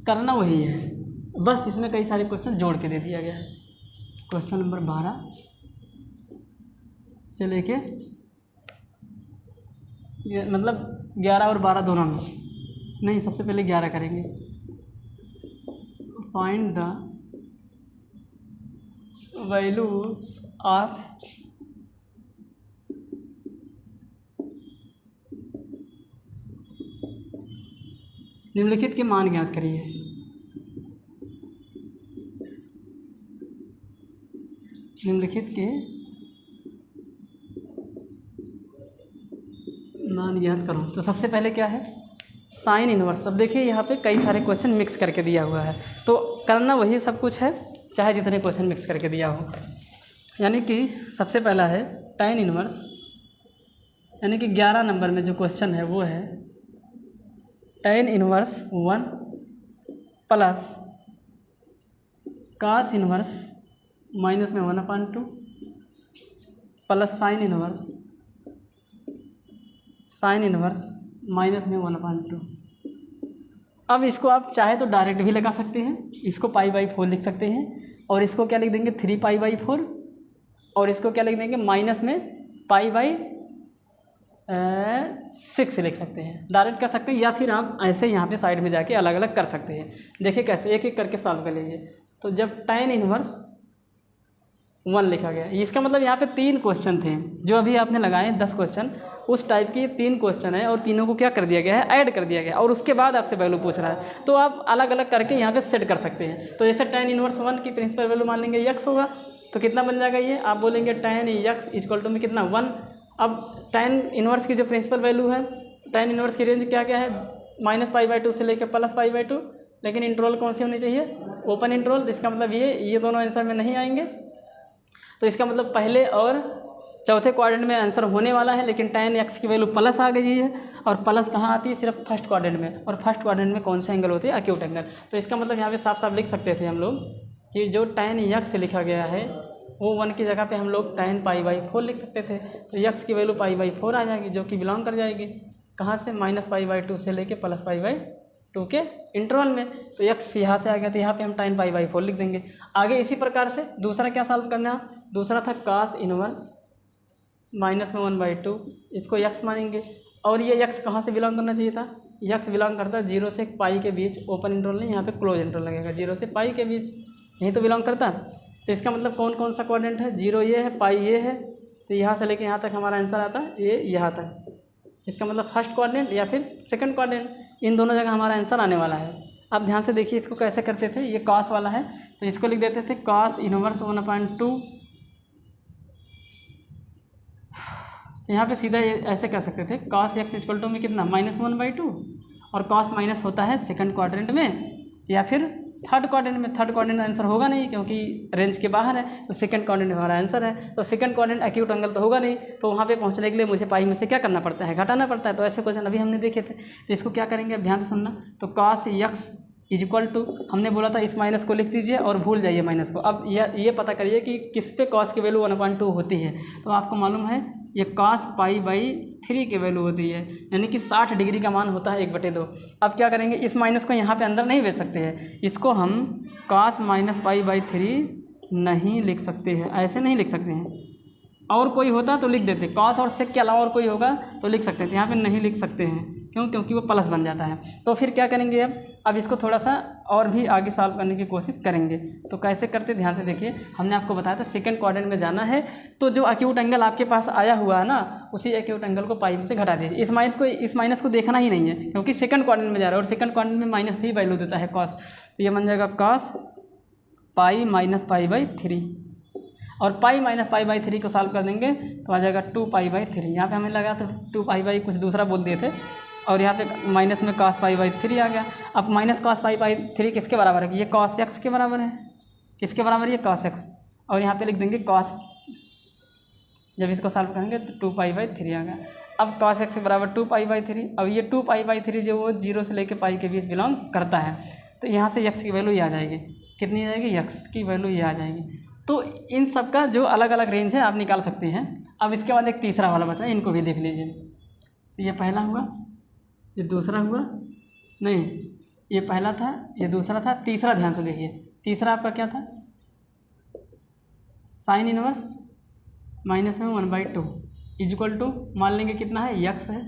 करना वही है, बस इसमें कई सारे क्वेश्चन जोड़ के दे दिया गया है। क्वेश्चन नंबर 12 से लेके मतलब 11 और 12 दोनों में नहीं, सबसे पहले 11 करेंगे। फाइंड द वैल्यूज ऑफ निम्नलिखित के मान ज्ञात करिए। निम्नलिखित के मान ज्ञात करो। तो सबसे पहले क्या है, साइन इनवर्स। अब देखिए यहाँ पे कई सारे क्वेश्चन मिक्स करके दिया हुआ है, तो करना वही सब कुछ है, चाहे जितने क्वेश्चन मिक्स करके दिया हो। यानी कि सबसे पहला है tan इनवर्स, यानी कि 11 नंबर में जो क्वेश्चन है वो है tan inverse 1 plus cos inverse minus में 1/2 प्लस साइन इनवर्स माइनस में 1/2। अब इसको आप चाहे तो डायरेक्ट भी लगा सकते हैं, इसको π/4 लिख सकते हैं, और इसको क्या लिख देंगे 3π/4, और इसको क्या लिख देंगे माइनस में π/6 लिख सकते हैं। डायरेक्ट कर सकते हैं, या फिर आप ऐसे यहाँ पे साइड में जाके अलग अलग कर सकते हैं। देखिए कैसे, एक एक करके सॉल्व कर लीजिए। तो जब tan इनवर्स 1 लिखा गया, इसका मतलब यहाँ पे 3 क्वेश्चन थे जो अभी आपने लगाए 10 क्वेश्चन, उस टाइप के 3 क्वेश्चन है, और तीनों को क्या कर दिया गया है, ऐड कर दिया गया, और उसके बाद आपसे वैल्यू पूछ रहा है। तो आप अलग अलग करके यहाँ पे सेट कर सकते हैं। तो जैसे tan इनवर्स 1 की प्रिंसिपल वैल्यू मान लेंगे x होगा, तो कितना बन जाएगा ये, आप बोलेंगे tan x इक्वल टू में कितना 1। अब tan इनवर्स की जो प्रिंसिपल वैल्यू है, tan इनवर्स की रेंज क्या क्या है, -π/2 से लेकर +π/2, लेकिन इंटरवल कौन सी होनी चाहिए, ओपन इंटरवल। इसका मतलब ये दोनों आंसर में नहीं आएंगे। तो इसका मतलब पहले और चौथे क्वाड्रेंट में आंसर होने वाला है, लेकिन tan x की वैल्यू प्लस आ गई है, और प्लस कहाँ आती है, सिर्फ फर्स्ट क्वाड्रेंट में, और फर्स्ट क्वाड्रेंट में कौन से एंगल होते हैं, एक्यूट एंगल। तो इसका मतलब यहाँ पे साफ साफ लिख सकते थे हम लोग कि जो tan x लिखा गया है वो 1 की जगह पे हम लोग tan π/4 लिख सकते थे। तो x की वैल्यू π/4 आ जाएगी, जो कि बिलोंग कर जाएगी कहाँ से, -π/2 से लेके +π/2 के इंटरवल में। तो x यहाँ से आ गया, तो यहाँ पे हम tan π/4 लिख देंगे। आगे इसी प्रकार से दूसरा क्या सॉल्व करना है, दूसरा था cos इनवर्स माइनस में 1/2, इसको x मानेंगे, और ये x कहाँ से बिलोंग करना चाहिए था, x बिलोंग करता है 0 से पाई के बीच, ओपन इंटरवल नहीं, यहाँ पे क्लोज इंटरवल लगेगा, 0 से पाई के बीच, यही तो बिलोंग करता है। तो इसका मतलब कौन कौन सा क्वाड्रेंट है, 0 ये है, पाई ये है, तो यहाँ से लेके यहाँ तक हमारा आंसर आता है ये यहाँ तक। इसका मतलब फर्स्ट क्वाड्रेंट या फिर सेकंड क्वाड्रेंट, इन दोनों जगह हमारा आंसर आने वाला है। अब ध्यान से देखिए इसको कैसे करते थे, ये cos वाला है तो इसको लिख देते थे cos इनवर्स 1/2। तो यहाँ पे सीधा ऐसे कर सकते थे cos x इक्वल टू में कितना -1/2, और cos माइनस होता है सेकंड क्वाड्रेंट में या फिर थर्ड क्वाड्रेंट में। थर्ड क्वाड्रेंट आंसर होगा नहीं क्योंकि रेंज के बाहर है, तो सेकंड क्वाड्रेंट हमारा आंसर है। तो सेकंड क्वाड्रेंट एक्यूट एंगल तो होगा नहीं, तो वहाँ पे पहुँचने के लिए मुझे पाई में से क्या करना पड़ता है, घटाना पड़ता है। तो ऐसे क्वेश्चन अभी हमने देखे थे, तो इसको क्या करेंगे अब ध्यान से सुनना। तो cos x इक्वल टू, हमने बोला था इस माइनस को लिख दीजिए और भूल जाइए माइनस को। अब ये पता करिए कि किस पे cos की वैल्यू 1/2 होती है। तो आपको मालूम है ये cos π/3 की वैल्यू होती है, यानी कि 60 डिग्री का मान होता है 1/2। अब क्या करेंगे, इस माइनस को यहाँ पे अंदर नहीं भेज सकते हैं, इसको हम cos -π/3 नहीं लिख सकते हैं, ऐसे नहीं लिख सकते हैं। और कोई होता तो लिख देते, cos और sec के अलावा और कोई होगा तो लिख सकते थे, यहाँ पे नहीं लिख सकते हैं। क्यों? क्योंकि वो प्लस बन जाता है। तो फिर क्या करेंगे, अब इसको थोड़ा सा और भी आगे सॉल्व करने की कोशिश करेंगे। तो कैसे करते ध्यान से देखिए, हमने आपको बताया था सेकंड क्वाड्रेंट में जाना है, तो जो एक्यूट एंगल आपके पास आया हुआ है ना, उसी एक्यूट एंगल को पाई में से घटा दीजिए। इस माइनस को देखना ही नहीं है क्योंकि सेकंड क्वाड्रेंट में जा रहा है और सेकंड क्वाड्रेंट में माइनस ही वैल्यू देता है cos। तो ये बन जाएगा cos π-π/3, और π-π/3 को सॉल्व कर देंगे तो आ जाएगा 2π/3। यहाँ पे हमें लगा तो 2π कुछ दूसरा बोल दिए थे, और यहाँ पे माइनस में cos π/3 आ गया। अब माइनस cos π/3 किसके बराबर है, ये cos x के बराबर है। किसके बराबर है, ये cos x, और यहाँ पे लिख देंगे cos, जब इसको सॉल्व करेंगे तो 2π/3 आ गया। अब cos x के बराबर 2π/3। अब ये 2π/3 जो वो 0 से लेकर पाई के बीच बिलोंग करता है, तो यहाँ से x की वैल्यू ये आ जाएगी, कितनी आ जाएगी, x की वैल्यू ये आ जाएगी। तो इन सब का जो अलग अलग रेंज है आप निकाल सकते हैं। अब इसके बाद एक तीसरा वाला बचा है, इनको भी देख लीजिए। तो ये पहला हुआ, ये दूसरा हुआ, नहीं ये पहला था, ये दूसरा था, तीसरा ध्यान से देखिए। तीसरा आपका क्या था, साइन इनवर्स माइनस में 1/2 इक्वल टू, मान लेंगे कितना है, x है।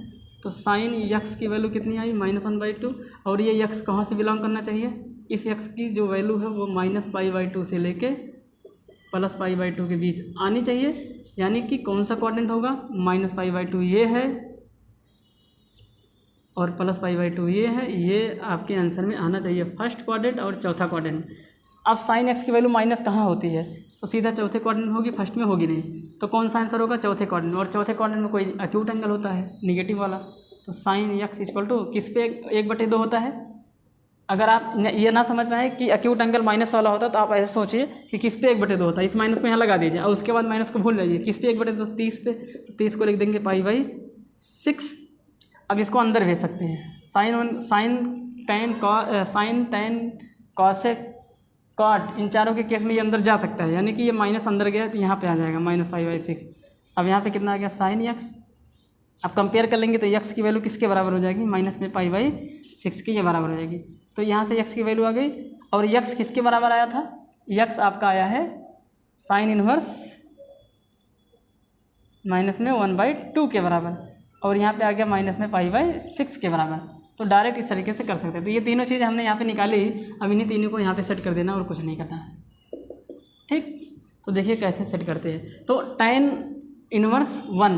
तो साइन x की वैल्यू कितनी आई, -1/2, और ये x कहाँ से बिलोंग करना चाहिए, इस x की जो वैल्यू है वो -π/2 से लेके +π/2 के बीच आनी चाहिए। यानी कि कौन सा क्वाड्रेंट होगा, -π/2 ये है और +π/2 ये है, ये आपके आंसर में आना चाहिए, फर्स्ट क्वाड्रेंट और चौथा क्वाड्रेंट। अब साइन x की वैल्यू माइनस कहाँ होती है, तो सीधा चौथे क्वाड्रेंट में होगी, फर्स्ट में होगी नहीं। तो कौन सा आंसर होगा, चौथे क्वाड्रेंट, और चौथे क्वाड्रेंट में कोई एक्यूट एंगल होता है निगेटिव वाला। तो साइन x इक्वल टू किस पे 1/2 होता है। अगर आप ये ना समझ में आए कि एक्यूट एंगल माइनस वाला होता तो आप ऐसे सोचिए कि किस पे 1/2 होता है, इस माइनस को यहाँ लगा दीजिए और उसके बाद माइनस को भूल जाइए, किस पे 1/2, 30 पे। तो 30 को लिख देंगे π/6। अब इसको अंदर भेज सकते हैं, साइन tan cosec कॉट, इन चारों के केस में ये अंदर जा सकता है, यानी कि ये माइनस अंदर गया तो यहाँ पे आ जाएगा -5/6। अब यहाँ पे कितना आ गया sin x। अब कंपेयर कर लेंगे तो x की वैल्यू किसके बराबर हो जाएगी, -π/6 की ये बराबर हो जाएगी। तो यहाँ से x की वैल्यू आ गई, और x किसके बराबर आया था, x आपका आया है sin इनवर्स -1/2 के बराबर, और यहाँ पे आ गया -π/6 के बराबर। तो डायरेक्ट इस तरीके से कर सकते हैं। तो ये तीनों चीज़ें हमने यहाँ पे निकाली। अब इन्हीं तीनों को यहाँ पे सेट कर देना और कुछ नहीं करना है। ठीक, तो देखिए कैसे सेट करते हैं। तो tan इनवर्स 1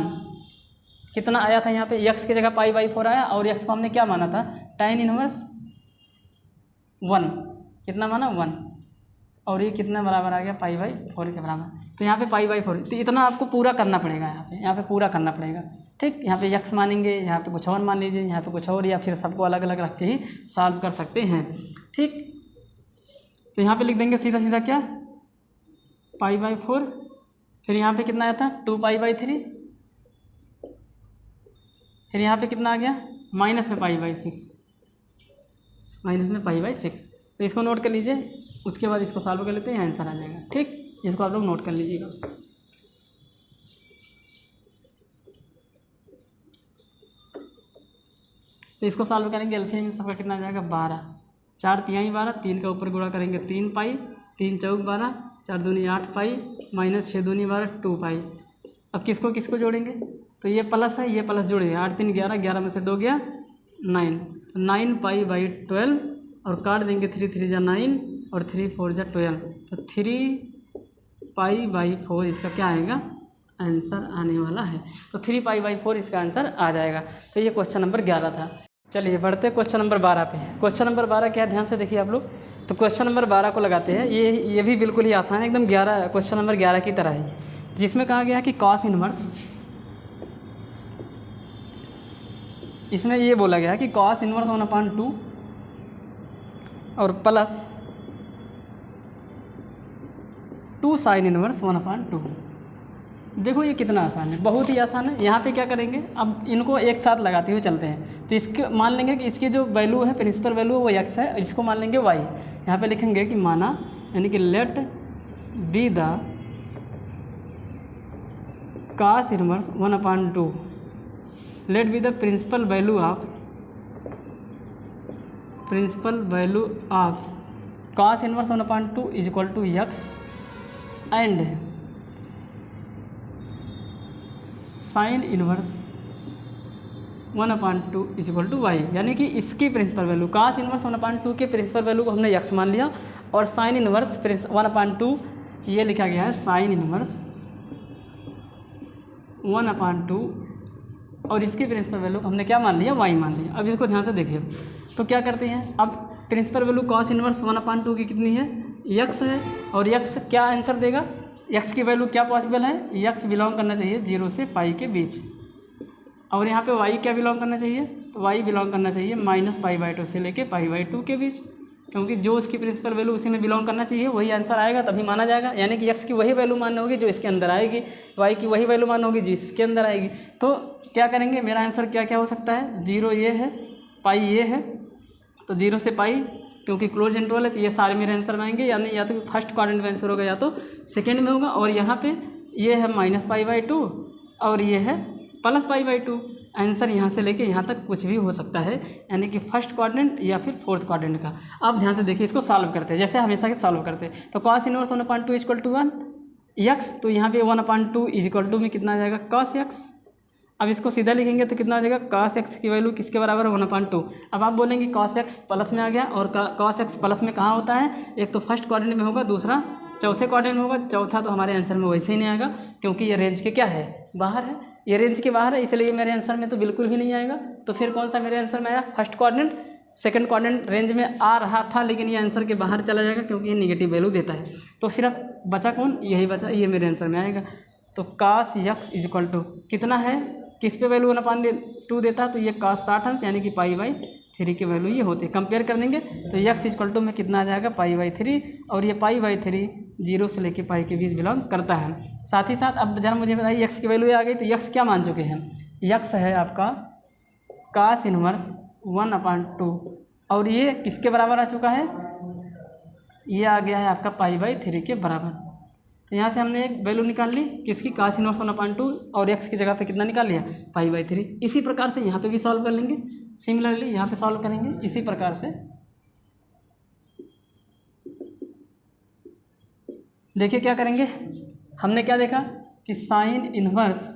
कितना आया था, यहाँ पे x की जगह π/4 आया, और x को हमने क्या माना था, tan इनवर्स 1 कितना माना 1, और ये कितना बराबर आ गया π/4 के बराबर। तो यहाँ पे π/4, तो इतना आपको पूरा करना पड़ेगा, यहाँ पे पूरा करना पड़ेगा। ठीक, यहाँ पे x मानेंगे, यहाँ पे कुछ और मान लीजिए, यहाँ पे कुछ और, या फिर सबको अलग अलग रख के ही सॉल्व कर सकते हैं। ठीक, तो यहाँ पे लिख देंगे सीधा सीधा क्या, π/4, फिर यहाँ पे कितना आया था 2π/3, फिर यहाँ पे कितना आ गया माइनस में π/6। तो इसको नोट कर लीजिए, उसके बाद इसको सॉल्व कर लेते हैं, आंसर आ जाएगा। ठीक, इसको आप लोग नोट कर लीजिएगा। तो इसको सॉल्व करेंगे, एलसीएम में सबका कितना आ जाएगा 12, 4 तिहाई 12, 3 का ऊपर गुणा करेंगे 3π, 3 चौक 12, 4 दूनी 8π, -6 दूनी 12 2π। अब किसको किसको जोड़ेंगे, तो ये प्लस है, ये प्लस जोड़िए, 8 3 11, 11 में से 2 गया 9, तो 9π/12, और काट देंगे 3 3 जा 9 और 3 4 जा 12, तो 3π/4 इसका क्या आएगा, आंसर आने वाला है। तो 3π/4 इसका आंसर आ जाएगा। तो ये क्वेश्चन नंबर 11 था। चलिए बढ़ते हैं क्वेश्चन नंबर 12 पे। क्वेश्चन नंबर 12 क्या, ध्यान से देखिए आप लोग। तो क्वेश्चन नंबर 12 को लगाते हैं। ये भी बिल्कुल ही आसान है, एकदम 11 क्वेश्चन नंबर 11 की तरह ही, जिसमें कहा गया कि कॉस इनवर्स, इसमें ये बोला गया कि कॉस इनवर्स 1/2 और प्लस 2 साइन इनवर्स 1/2। देखो ये कितना आसान है, बहुत ही आसान है। यहाँ पे क्या करेंगे, अब इनको एक साथ लगाते हुए चलते हैं। तो इसके मान लेंगे कि इसकी जो वैल्यू है, प्रिंसिपल वैल्यू वो x है, इसको मान लेंगे y। यहाँ पे लिखेंगे कि माना, यानी कि let be the cos inverse 1/2, let be the principal value of cos inverse 1/2 = x and sine inverse 1/2 = y। यानी कि इसकी प्रिंसिपल वैल्यू, cos इनवर्स 1/2 के प्रिंसिपल वैल्यू को हमने x मान लिया, और साइन इनवर्स 1/2 ये लिखा गया है साइन इनवर्स 1/2, और इसकी प्रिंसिपल वैल्यू को हमने क्या मान लिया, y मान लिया। अब इसको ध्यान से देखिए, तो क्या करते हैं, अब प्रिंसिपल वैल्यू cos इनवर्स 1/2 की कितनी है, x है, और x क्या आंसर देगा, x की वैल्यू क्या पॉसिबल है, x बिलोंग करना चाहिए 0 से पाई के बीच, और यहाँ पे y क्या बिलोंग करना चाहिए, तो y बिलोंग करना चाहिए -π/2 से लेके π/2 के बीच, क्योंकि जो उसकी प्रिंसिपल वैल्यू उसी में बिलोंग करना चाहिए, वही आंसर आएगा, तभी माना जाएगा। यानी कि x की वही वैल्यू मान होगी जो इसके अंदर आएगी, y की वही वैल्यू मान होगी जो इसके अंदर आएगी। तो क्या करेंगे, मेरा आंसर क्या क्या हो सकता है, 0 ये है, पाई ये है, तो 0 से पाई, क्योंकि क्लोज इंटरवल है, तो ये सारे मेरे आंसर में आएंगे, यानी या तो फर्स्ट क्वाड्रेंट में आंसर होगा या तो सेकेंड में होगा। और यहाँ पे ये है -π/2 और ये है +π/2। आंसर यहाँ से लेके यहाँ तक कुछ भी हो सकता है, यानी कि फर्स्ट क्वाड्रेंट या फिर फोर्थ क्वाड्रेंट का। अब ध्यान से देखिए, इसको सॉल्व करते हैं जैसे हमेशा के सॉल्व करते हैं। तो cos इनवर्स 1/2 = 1 x, तो यहाँ पे 1/2 = में कितना आ जाएगा cos x। अब इसको सीधा लिखेंगे तो कितना आ जाएगा, cos x की वैल्यू किसके बराबर है, 1/2। अब आप बोलेंगे cos x प्लस में आ गया, और cos x प्लस में कहाँ होता है, एक तो फर्स्ट क्वाड्रेंट में होगा, दूसरा चौथे क्वाड्रेंट में होगा। चौथा तो हमारे आंसर में वैसे ही नहीं आएगा, क्योंकि ये रेंज के क्या है, बाहर है, ये रेंज के बाहर है, इसलिए मेरे आंसर में तो बिल्कुल भी नहीं आएगा। तो फिर कौन सा मेरे आंसर में आया, first quadrant. Second quadrant range में आ रहा था, लेकिन ये आंसर के बाहर चला जाएगा, क्योंकि ये नेगेटिव वैल्यू देता है। तो सिर्फ बचा कौन, यही बचा, ये मेरे आंसर में आएगा। तो cos x = कितना है, किस पे वैल्यू 1/2 देता है, तो ये cos 60 अंश, यानी कि π/3 की वैल्यू ये होती है। कंपेयर कर देंगे तो x = में कितना आ जाएगा, π/3, और ये π/3 0 से लेके पाई के बीच बिलोंग करता है। साथ ही साथ अब जरा मुझे बताइए, x की वैल्यू आ गई, तो x क्या मान चुके हैं, x है आपका cos इनवर्स 1/2, और ये किसके बराबर आ चुका है, ये आ गया है आपका π/3 के बराबर। तो यहाँ से हमने एक वैल्यू निकाल ली किसकी, cos इनवर्स 1/2 और x की जगह पे कितना निकाल लिया, π/3। इसी प्रकार से यहाँ पे भी सॉल्व कर लेंगे, सिमिलरली यहाँ पे सॉल्व करेंगे इसी प्रकार से। देखिए क्या करेंगे, हमने क्या देखा कि साइन इनवर्स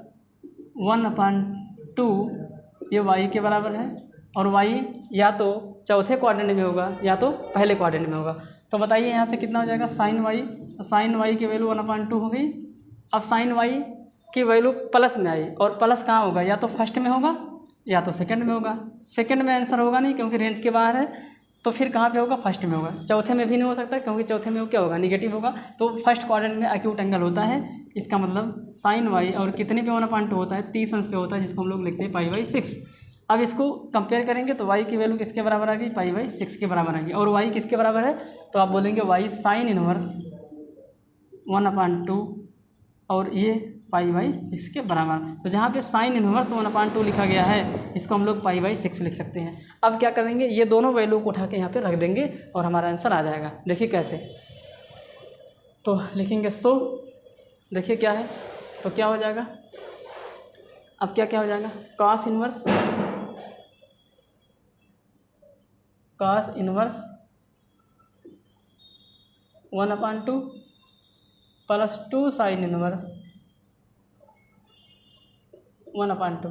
1/2 ये y के बराबर है, और y या तो चौथे क्वाड्रेंट में होगा या तो पहले क्वाड्रेंट में होगा। तो बताइए यहाँ से कितना हो जाएगा साइन y, तो साइन y की वैल्यू 1/2 हो गई। अब साइन y की वैल्यू प्लस में आई, और प्लस कहाँ होगा, या तो फर्स्ट में होगा या तो सेकंड में होगा। सेकंड में आंसर होगा नहीं क्योंकि रेंज के बाहर है, तो फिर कहाँ पे होगा, फर्स्ट में होगा। चौथे में भी नहीं हो सकता क्योंकि चौथे में वो क्या होगा, निगेटिव होगा। तो फर्स्ट क्वाड्रेंट में एक्यूट एंगल होता है, इसका मतलब साइन y और कितने पे 1/2 होता है, 30 अंश पे होता है, जिसको हम लोग लिखते हैं π/6। अब इसको कंपेयर करेंगे तो y की वैल्यू किसके बराबर आ गई, π/6 के बराबर आ गई। और y किसके बराबर है, तो आप बोलेंगे y साइन इनवर्स 1/2 और ये π/6 के बराबर। तो जहाँ पे साइन इनवर्स 1/2 लिखा गया है, इसको हम लोग π/6 लिख सकते हैं। अब क्या करेंगे, ये दोनों वैल्यू को उठा के यहाँ पे रख देंगे और हमारा आंसर आ जाएगा। देखिए कैसे, तो लिखेंगे सो, देखिए क्या है, तो क्या हो जाएगा, अब क्या क्या हो जाएगा, cos inverse 1/2 plus 2 sign inverse 1/2।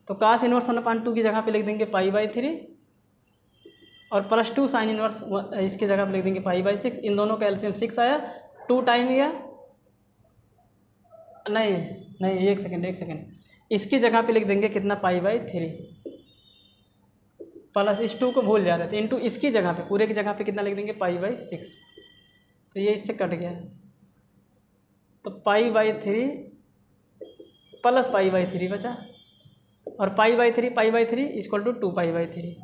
तो cos इनवर्स 1/2 की जगह पे लिख देंगे π/3 और प्लस 2 साइन इनवर्स इसके जगह पे लिख देंगे π/6। इन दोनों का एलसीएम 6 आया, 2 टाइम गया, नहीं एक सेकेंड, इसकी जगह पे लिख देंगे कितना, π/3 प्लस इस 2 को भूल जा रहे थे, इंटू इसकी जगह पे, पूरे की जगह पे कितना लिख देंगे, π/6। तो ये इससे कट गया, तो π/3 प्लस π/3 बचा, और π/3 इक्वल टू 2π/3।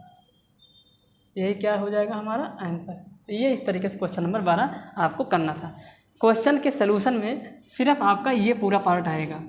यही क्या हो जाएगा हमारा आंसर। तो ये इस तरीके से क्वेश्चन नंबर 12 आपको करना था। क्वेश्चन के सलूशन में सिर्फ आपका ये पूरा पार्ट आएगा,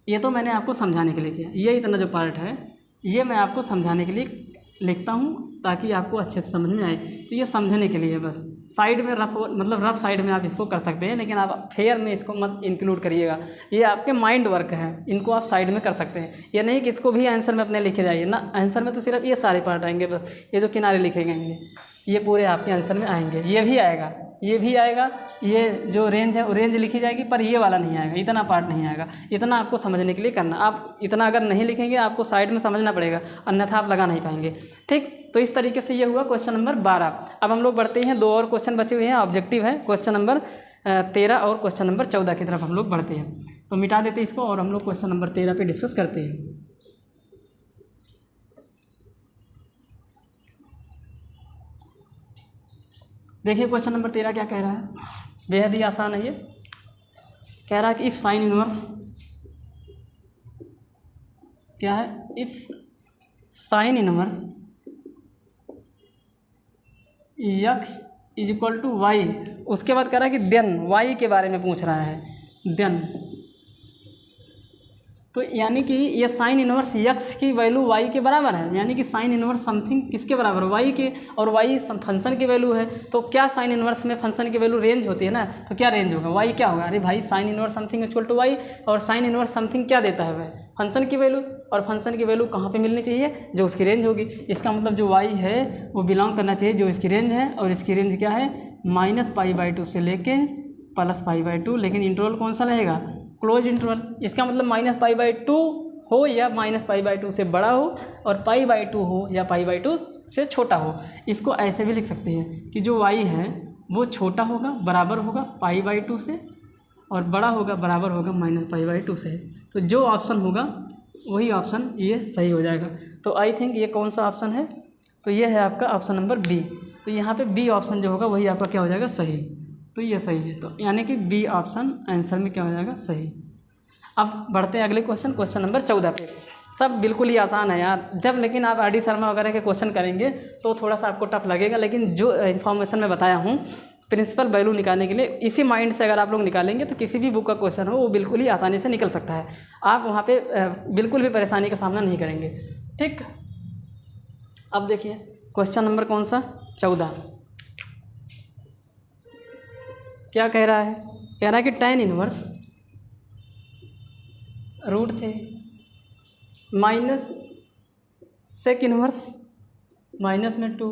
ये तो मैंने आपको समझाने के लिए किया। ये इतना जो पार्ट है ये मैं आपको समझाने के लिए लिखता हूँ ताकि आपको अच्छे से समझ में आए। तो ये समझने के लिए बस, साइड में रफ साइड में आप इसको कर सकते हैं, लेकिन आप फेयर में इसको मत इंक्लूड करिएगा। ये आपके माइंड वर्क है, इनको आप साइड में कर सकते हैं। ये नहीं कि इसको भी आंसर में अपने लिखे जाइए ना, आंसर में तो सिर्फ ये सारे पार्ट आएंगे, बस ये जो किनारे लिखे गए ये पूरे आपके आंसर में आएंगे। ये भी आएगा, ये भी आएगा, ये जो रेंज है वो रेंज लिखी जाएगी, पर ये वाला नहीं आएगा, इतना पार्ट नहीं आएगा। इतना आपको समझने के लिए करना, आप इतना अगर नहीं लिखेंगे आपको साइड में समझना पड़ेगा, अन्यथा आप लगा नहीं पाएंगे। ठीक, तो इस तरीके से ये हुआ क्वेश्चन नंबर 12। अब हम लोग बढ़ते हैं, 2 और क्वेश्चन बचे हुए हैं, ऑब्जेक्टिव है क्वेश्चन नंबर 13 और क्वेश्चन नंबर 14 की तरफ हम लोग बढ़ते हैं। तो मिटा देते हैं इसको और हम लोग क्वेश्चन नंबर 13 पे डिस्कस करते हैं। देखिए क्वेश्चन नंबर 13 क्या कह रहा है, बेहद ही आसान है ये। कह रहा है कि इफ़ साइन इनवर्स क्या है, if sine inverse x is equal to y, उसके बाद कह रहा है कि देन y के बारे में पूछ रहा है, देन तो यानी कि ये साइन इनवर्स x की वैल्यू y के बराबर है, यानी कि साइन इनवर्स समथिंग किसके बराबर, y के, और y फंक्शन की वैल्यू है। तो क्या साइन इनवर्स में फंक्शन की वैल्यू रेंज होती है ना, तो क्या रेंज होगा, y क्या होगा, अरे भाई sine inverse something equal to y, और साइन इनवर्स समथिंग क्या देता है वह, फंक्शन की वैल्यू, और फंक्शन की वैल्यू कहाँ पे मिलनी चाहिए, जो उसकी रेंज होगी। इसका मतलब जो y है वो बिलोंग करना चाहिए जो इसकी रेंज है, और इसकी रेंज क्या है, -π/2 से लेके +π/2, लेकिन इंटरवल कौन सा रहेगा, क्लोज इंटरवल। इसका मतलब -π/2 हो या -π/2 से बड़ा हो, और π/2 हो या π/2 से छोटा हो। इसको ऐसे भी लिख सकते हैं कि जो y है वो छोटा होगा, बराबर होगा π/2 से, और बड़ा होगा, बराबर होगा -π/2 से। तो जो ऑप्शन होगा वही ऑप्शन ये सही हो जाएगा। तो आई थिंक ये कौन सा ऑप्शन है, तो ये है आपका ऑप्शन नंबर बी। तो यहाँ पे बी ऑप्शन जो होगा वही आपका क्या हो जाएगा, सही। तो ये सही है, तो यानी कि बी ऑप्शन आंसर में क्या हो जाएगा, सही। अब बढ़ते हैं अगले क्वेश्चन, क्वेश्चन नंबर 14 पे। सब बिल्कुल ही आसान है यार, जब लेकिन आप आर डी शर्मा वगैरह के क्वेश्चन करेंगे तो थोड़ा सा आपको टफ लगेगा, लेकिन जो इन्फॉर्मेशन मैं बताया हूँ प्रिंसिपल वैल्यू निकालने के लिए, इसी माइंड से अगर आप लोग निकालेंगे तो किसी भी बुक का क्वेश्चन हो वो बिल्कुल ही आसानी से निकल सकता है। आप वहाँ पे बिल्कुल भी परेशानी का सामना नहीं करेंगे। ठीक, अब देखिए क्वेश्चन नंबर कौन सा, 14। क्या कह रहा है, कह रहा है कि tan inverse √3 minus sec inverse minus में 2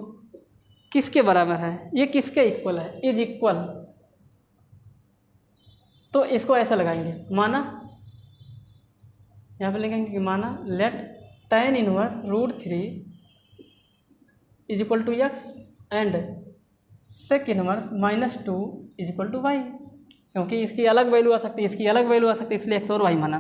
किसके बराबर है, ये किसके इक्वल है, इज इक्वल। तो इसको ऐसा लगाएंगे, माना यहाँ पे लिखेंगे कि माना let tan inverse √3 is equal to x and sec inverse -2 is equal to y, क्योंकि इसकी अलग वैल्यू आ सकती है, इसकी अलग वैल्यू आ सकती है, इसलिए एक्स और वाई माना।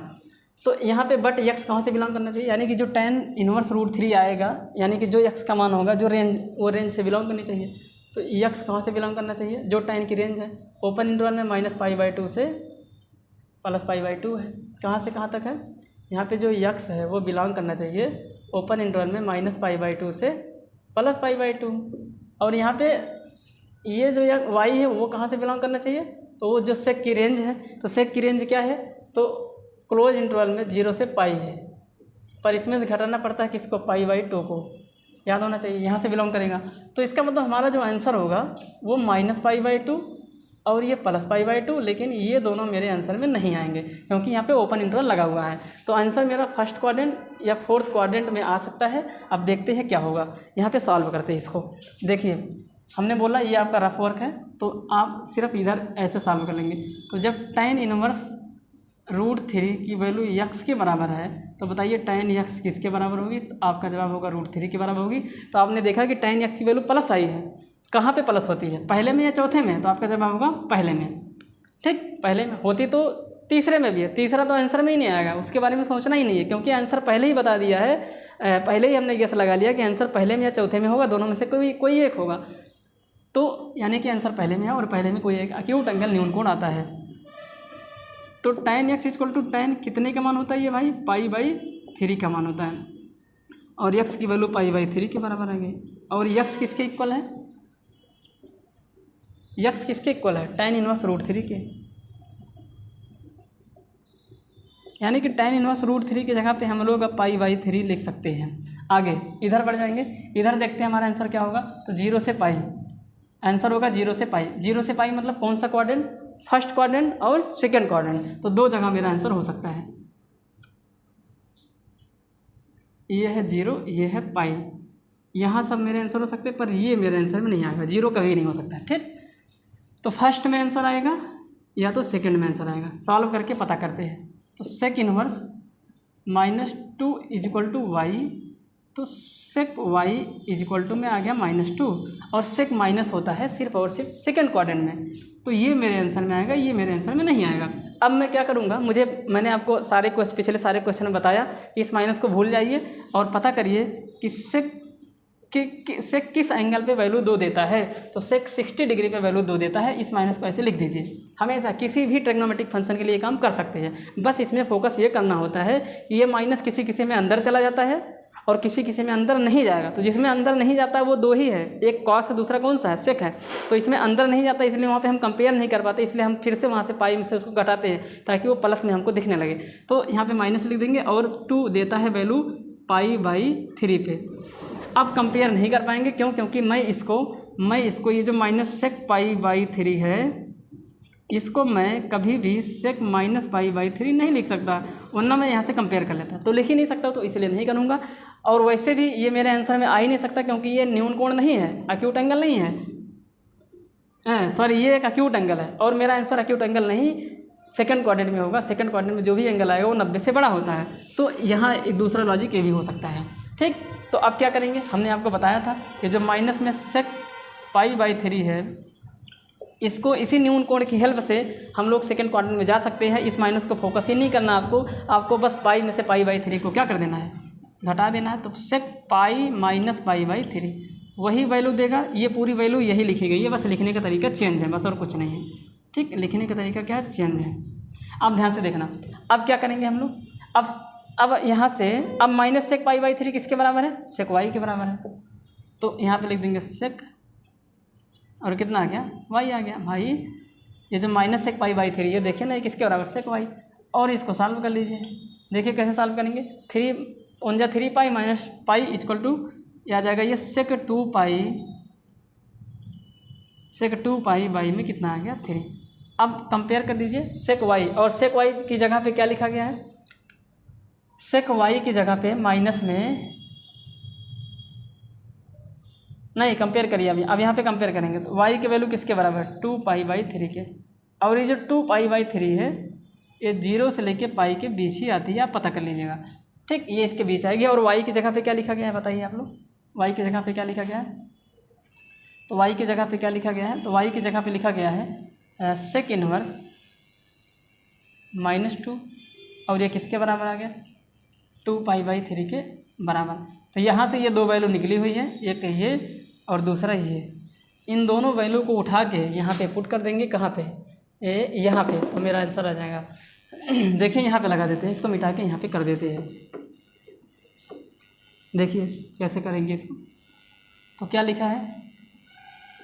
तो यहाँ पे बट एक्स कहाँ से बिलोंग करना चाहिए, यानी कि जो tan इनवर्स √3 आएगा, यानी कि जो एक्स का मान होगा जो रेंज, वो रेंज से बिलोंग करनी चाहिए। तो एक्स कहाँ से बिलोंग करना चाहिए, जो tan की रेंज है ओपन इंटरवल में -π/2 से +π/2 है। कहाँ से कहाँ तक है, यहाँ पे जो एक्स है वो बिलोंग करना चाहिए ओपन इंटरवल में -π/2 से +π/2, और यहाँ पे ये जो वाई है वो कहाँ से बिलोंग करना चाहिए, तो वो जो सेक की रेंज है, तो सेक की रेंज क्या है, तो क्लोज इंटरवल में 0 से पाई है, पर इसमें से घटाना पड़ता है किसको, π/2 को, याद होना चाहिए, यहाँ से बिलोंग करेगा। तो इसका मतलब हमारा जो आंसर होगा वो -π/2 और ये +π/2, लेकिन ये दोनों मेरे आंसर में नहीं आएंगे क्योंकि यहाँ पे ओपन इंटरवल लगा हुआ है। तो आंसर मेरा फर्स्ट क्वाड्रेंट या फोर्थ क्वाड्रेंट में आ सकता है। अब देखते हैं क्या होगा, यहाँ पे सॉल्व करते हैं इसको। देखिए हमने बोला ये आपका रफ वर्क है, तो आप सिर्फ इधर ऐसे सॉल्व कर लेंगे। तो जब tan इनवर्स √3 की वैल्यू x के बराबर है, तो बताइए tan x किसके बराबर होगी, तो आपका जवाब होगा √3 के बराबर होगी। तो आपने देखा कि tan x की वैल्यू प्लस आई है, कहाँ पे प्लस होती है, पहले में या चौथे में, तो आपका जवाब होगा पहले में। ठीक, पहले में होती तो तीसरे में भी है, तीसरा तो आंसर में ही नहीं आएगा, उसके बारे में सोचना ही नहीं है क्योंकि आंसर पहले ही बता दिया है, पहले ही हमने गेस लगा लिया कि आंसर पहले में या चौथे में होगा, दोनों में से कोई एक होगा। तो यानी कि आंसर पहले में है और पहले में कोई एक अक्यूट एंगल न्यून कोण आता है। तो tan x equal to tan कितने का मान होता है ये भाई, π/3 का मान होता है, और x की वैल्यू π/3 के बराबर आ गई। और x किसके इक्वल है, x किसके इक्वल है, tan इनवर्स √3 के, यानी कि tan इनवर्स √3 की जगह पे हम लोग अब π/3 लिख सकते हैं। आगे इधर बढ़ जाएंगे, इधर देखते हैं हमारा आंसर क्या होगा। तो 0 से पाई आंसर होगा, 0 से पाई, 0 से पाई मतलब कौन सा क्वाड्रेंट, फर्स्ट क्वाड्रेंट और सेकेंड क्वाड्रेंट, तो दो जगह मेरा आंसर हो सकता है। ये है 0, ये है पाई, यहाँ सब मेरे आंसर हो सकते हैं, पर ये मेरे आंसर में नहीं आएगा, 0 कभी नहीं हो सकता। ठीक, तो फर्स्ट में आंसर आएगा या तो सेकंड में आंसर आएगा। सॉल्व करके पता करते हैं। तो sec inverse -2 is equal to Y, तो sec Y is equal to में आ गया -2, और सेक माइनस होता है सिर्फ और सिर्फ सेकंड क्वाड्रेंट में, तो ये मेरे आंसर में आएगा, ये मेरे आंसर में नहीं आएगा। अब मैं क्या करूँगा, मैंने आपको पिछले सारे क्वेश्चन में बताया कि इस माइनस को भूल जाइए और पता करिए कि सेक किस एंगल पे वैल्यू 2 देता है। तो सेक 60 डिग्री पे वैल्यू 2 देता है, इस माइनस को ऐसे लिख दीजिए। हमेशा किसी भी ट्रिग्नोमेट्रिक फंक्शन के लिए काम कर सकते हैं, बस इसमें फोकस ये करना होता है कि ये माइनस किसी किसी में अंदर चला जाता है और किसी किसी में अंदर नहीं जाएगा। तो जिसमें अंदर नहीं जाता है वो 2 ही है, एक कॉस है, दूसरा कौन सा है, सेक है। तो इसमें अंदर नहीं जाता, इसलिए वहाँ पे हम कंपेयर नहीं कर पाते, इसलिए हम फिर से वहाँ से पाई में से उसको घटाते हैं ताकि वो प्लस में हमको दिखने लगे। तो यहाँ पे माइनस लिख देंगे और 2 देता है वैल्यू π/3 पे। अब कंपेयर नहीं कर पाएंगे, क्यों, क्योंकि मैं इसको ये जो माइनस सेक π/3 है, इसको मैं कभी भी सेक -π/3 नहीं लिख सकता, वरना मैं यहाँ से कंपेयर कर लेता, तो लिख ही नहीं सकता, तो इसलिए नहीं करूँगा। और वैसे भी ये मेरे आंसर में आ ही नहीं सकता क्योंकि ये न्यून कोण नहीं है, अक्यूट एंगल नहीं है, सॉरी ये एक अक्यूट एंगल है और मेरा आंसर अक्यूट एंगल नहीं सेकंड क्वाड्रेंट में होगा। सेकंड क्वाड्रेंट में जो भी एंगल आएगा वो 90 से बड़ा होता है। तो यहाँ एक दूसरा लॉजिक ये भी हो सकता है। ठीक, तो अब क्या करेंगे, हमने आपको बताया था कि जो माइनस में सेक π/3 है, इसको इसी न्यून कोण की हेल्प से हम लोग सेकंड क्वाड्रेंट में जा सकते हैं। इस माइनस को फोकस ही नहीं करना आपको बस पाई में से π/3 को क्या कर देना है, घटा देना है। तो सेक पाई माइनस π/3 वही वैल्यू देगा, ये पूरी वैल्यू यही लिखी गई है, बस लिखने का तरीका चेंज है, बस और कुछ नहीं है। ठीक, लिखने का तरीका क्या है, चेंज है। अब ध्यान से देखना, अब क्या करेंगे हम लोग, अब यहाँ से अब माइनस सेक π/3 किसके बराबर है, सेक वाई के बराबर है। तो यहाँ पे लिख देंगे सेक, और कितना आ गया, वाई आ गया। भाई ये जो माइनस सेक π/3 ये देखिए ना, ये किसके बराबर, सेक वाई। और इसको सॉल्व कर लीजिए, देखिए कैसे सॉल्व करेंगे। 3 pi minus pi equal to आ जाएगा ये सेक 2 पाई बाई में कितना आ गया 3। अब कंपेयर कर दीजिए सेक वाई, और सेक वाई की जगह पे क्या लिखा गया है, सेक वाई की जगह पे माइनस में नहीं, कंपेयर करिए अभी, अब यहाँ पे कंपेयर करेंगे तो वाई की वैल्यू किसके बराबर है, 2π/3 के, और ये जो 2π/3 है ये 0 से लेके पाई के बीच ही आती है, आप पता कर लीजिएगा, ठीक, ये इसके बीच आएगी। और वाई की जगह पे क्या लिखा गया है बताइए आप लोग, वाई की जगह पे क्या लिखा गया है, तो वाई की जगह पे क्या लिखा गया है, तो वाई की जगह पे लिखा गया है सेक इनवर्स -2, और ये किसके बराबर आ गया, 2π/3 के बराबर। तो यहाँ से ये दो वैल्यू निकली हुई है, एक ये और दूसरा ये, इन दोनों वैल्यू को उठा के यहाँ पे पुट कर देंगे, कहाँ पे, यहाँ पे, तो मेरा आंसर आ जाएगा। देखिए यहाँ पे लगा देते हैं, इसको मिटा के यहाँ पे कर देते हैं, देखिए कैसे करेंगे इसको। तो क्या लिखा है,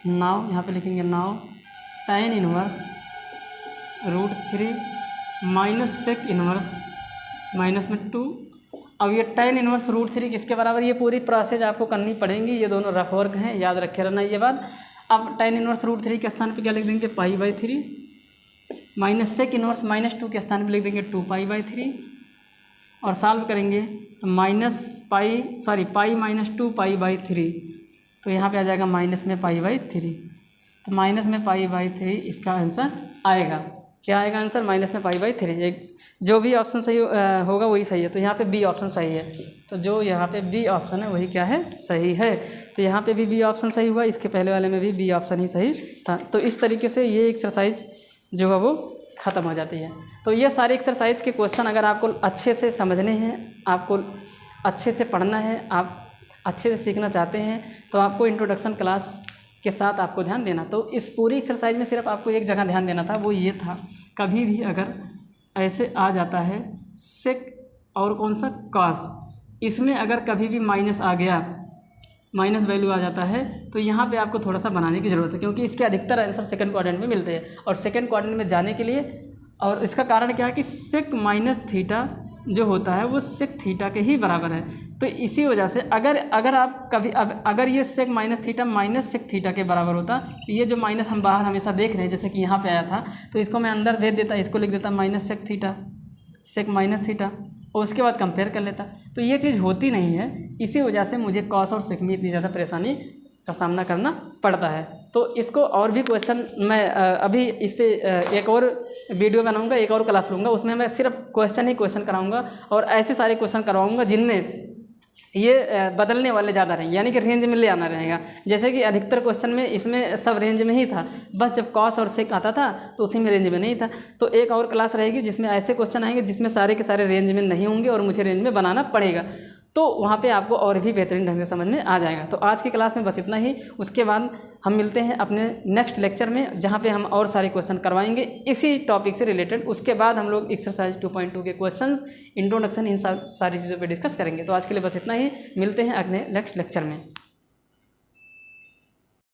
नाउ, यहाँ पे लिखेंगे now tan inverse √3 minus sec inverse minus में 2। अब ये tan इनवर्स √3 किसके बराबर, ये पूरी प्रोसेस आपको करनी पड़ेगी, ये दोनों रफ वर्क हैं, याद रखे रहना ये बात। अब tan इनवर्स √3 के स्थान पे क्या लिख देंगे, π/3, माइनस सेक इनवर्स -2 के स्थान पे लिख देंगे 2π/3, और सॉल्व करेंगे तो π-2π/3, तो यहाँ पे आ जाएगा माइनस में π/3, तो माइनस में π/3 इसका आंसर आएगा। क्या आएगा आंसर, माइनस में π/3। एक जो भी ऑप्शन सही होगा वही सही है, तो यहाँ पे बी ऑप्शन सही है, तो जो यहाँ पे बी ऑप्शन है वही क्या है, सही है। तो यहाँ पे भी बी ऑप्शन सही हुआ, इसके पहले वाले में भी बी ऑप्शन ही सही था। तो इस तरीके से ये एक्सरसाइज जो है वो ख़त्म हो जाती है। तो ये सारे एक्सरसाइज के क्वेश्चन अगर आपको अच्छे से समझने हैं, आपको अच्छे से पढ़ना है, आप अच्छे से सीखना चाहते हैं, तो आपको इंट्रोडक्शन क्लास के साथ आपको ध्यान देना। तो इस पूरी एक्सरसाइज में सिर्फ आपको एक जगह ध्यान देना था, वो ये था, कभी भी अगर ऐसे आ जाता है सेक और कौन सा कॉस, इसमें अगर कभी भी माइनस आ गया, माइनस वैल्यू आ जाता है, तो यहाँ पे आपको थोड़ा सा बनाने की ज़रूरत है, क्योंकि इसके अधिकतर आंसर सेकंड क्वाड्रेंट में मिलते हैं। और सेकंड क्वाड्रेंट में जाने के लिए, और इसका कारण क्या है कि सेक माइनस थीटा जो होता है वो सेक थीटा के ही बराबर है। तो इसी वजह से अगर आप कभी अगर ये sec minus theta minus sec theta के बराबर होता, तो ये जो माइनस हम बाहर हमेशा देख रहे हैं, जैसे कि यहाँ पे आया था, तो इसको मैं अंदर भेज देता, इसको लिख देता minus sec theta, sec minus theta, और उसके बाद कंपेयर कर लेता। तो ये चीज़ होती नहीं है, इसी वजह से मुझे कॉस और सेक में इतनी ज़्यादा परेशानी का सामना करना पड़ता है। तो इसको और भी क्वेश्चन मैं अभी इस पर एक और वीडियो बनाऊंगा, एक और क्लास लूँगा, उसमें मैं सिर्फ क्वेश्चन ही क्वेश्चन कराऊंगा, और ऐसे सारे क्वेश्चन करवाऊंगा जिनमें ये बदलने वाले ज़्यादा रहेंगे, यानी कि रेंज में ले आना रहेगा। जैसे कि अधिकतर क्वेश्चन में इसमें सब रेंज में ही था, बस जब कॉस और सेक आता था तो उसी में रेंज में नहीं था। तो एक और क्लास रहेगी जिसमें ऐसे क्वेश्चन आएंगे जिसमें सारे के सारे रेंज में नहीं होंगे और मुझे रेंज में बनाना पड़ेगा, तो वहाँ पे आपको और भी बेहतरीन ढंग से समझ में आ जाएगा। तो आज की क्लास में बस इतना ही, उसके बाद हम मिलते हैं अपने नेक्स्ट लेक्चर में, जहाँ पे हम और सारे क्वेश्चन करवाएंगे इसी टॉपिक से रिलेटेड। उसके बाद हम लोग एक्सरसाइज 2.2 के क्वेश्चन, इंट्रोडक्शन, इन सारी चीज़ों पे डिस्कस करेंगे। तो आज के लिए बस इतना ही, मिलते हैं अगले नेक्स्ट लेक्चर में।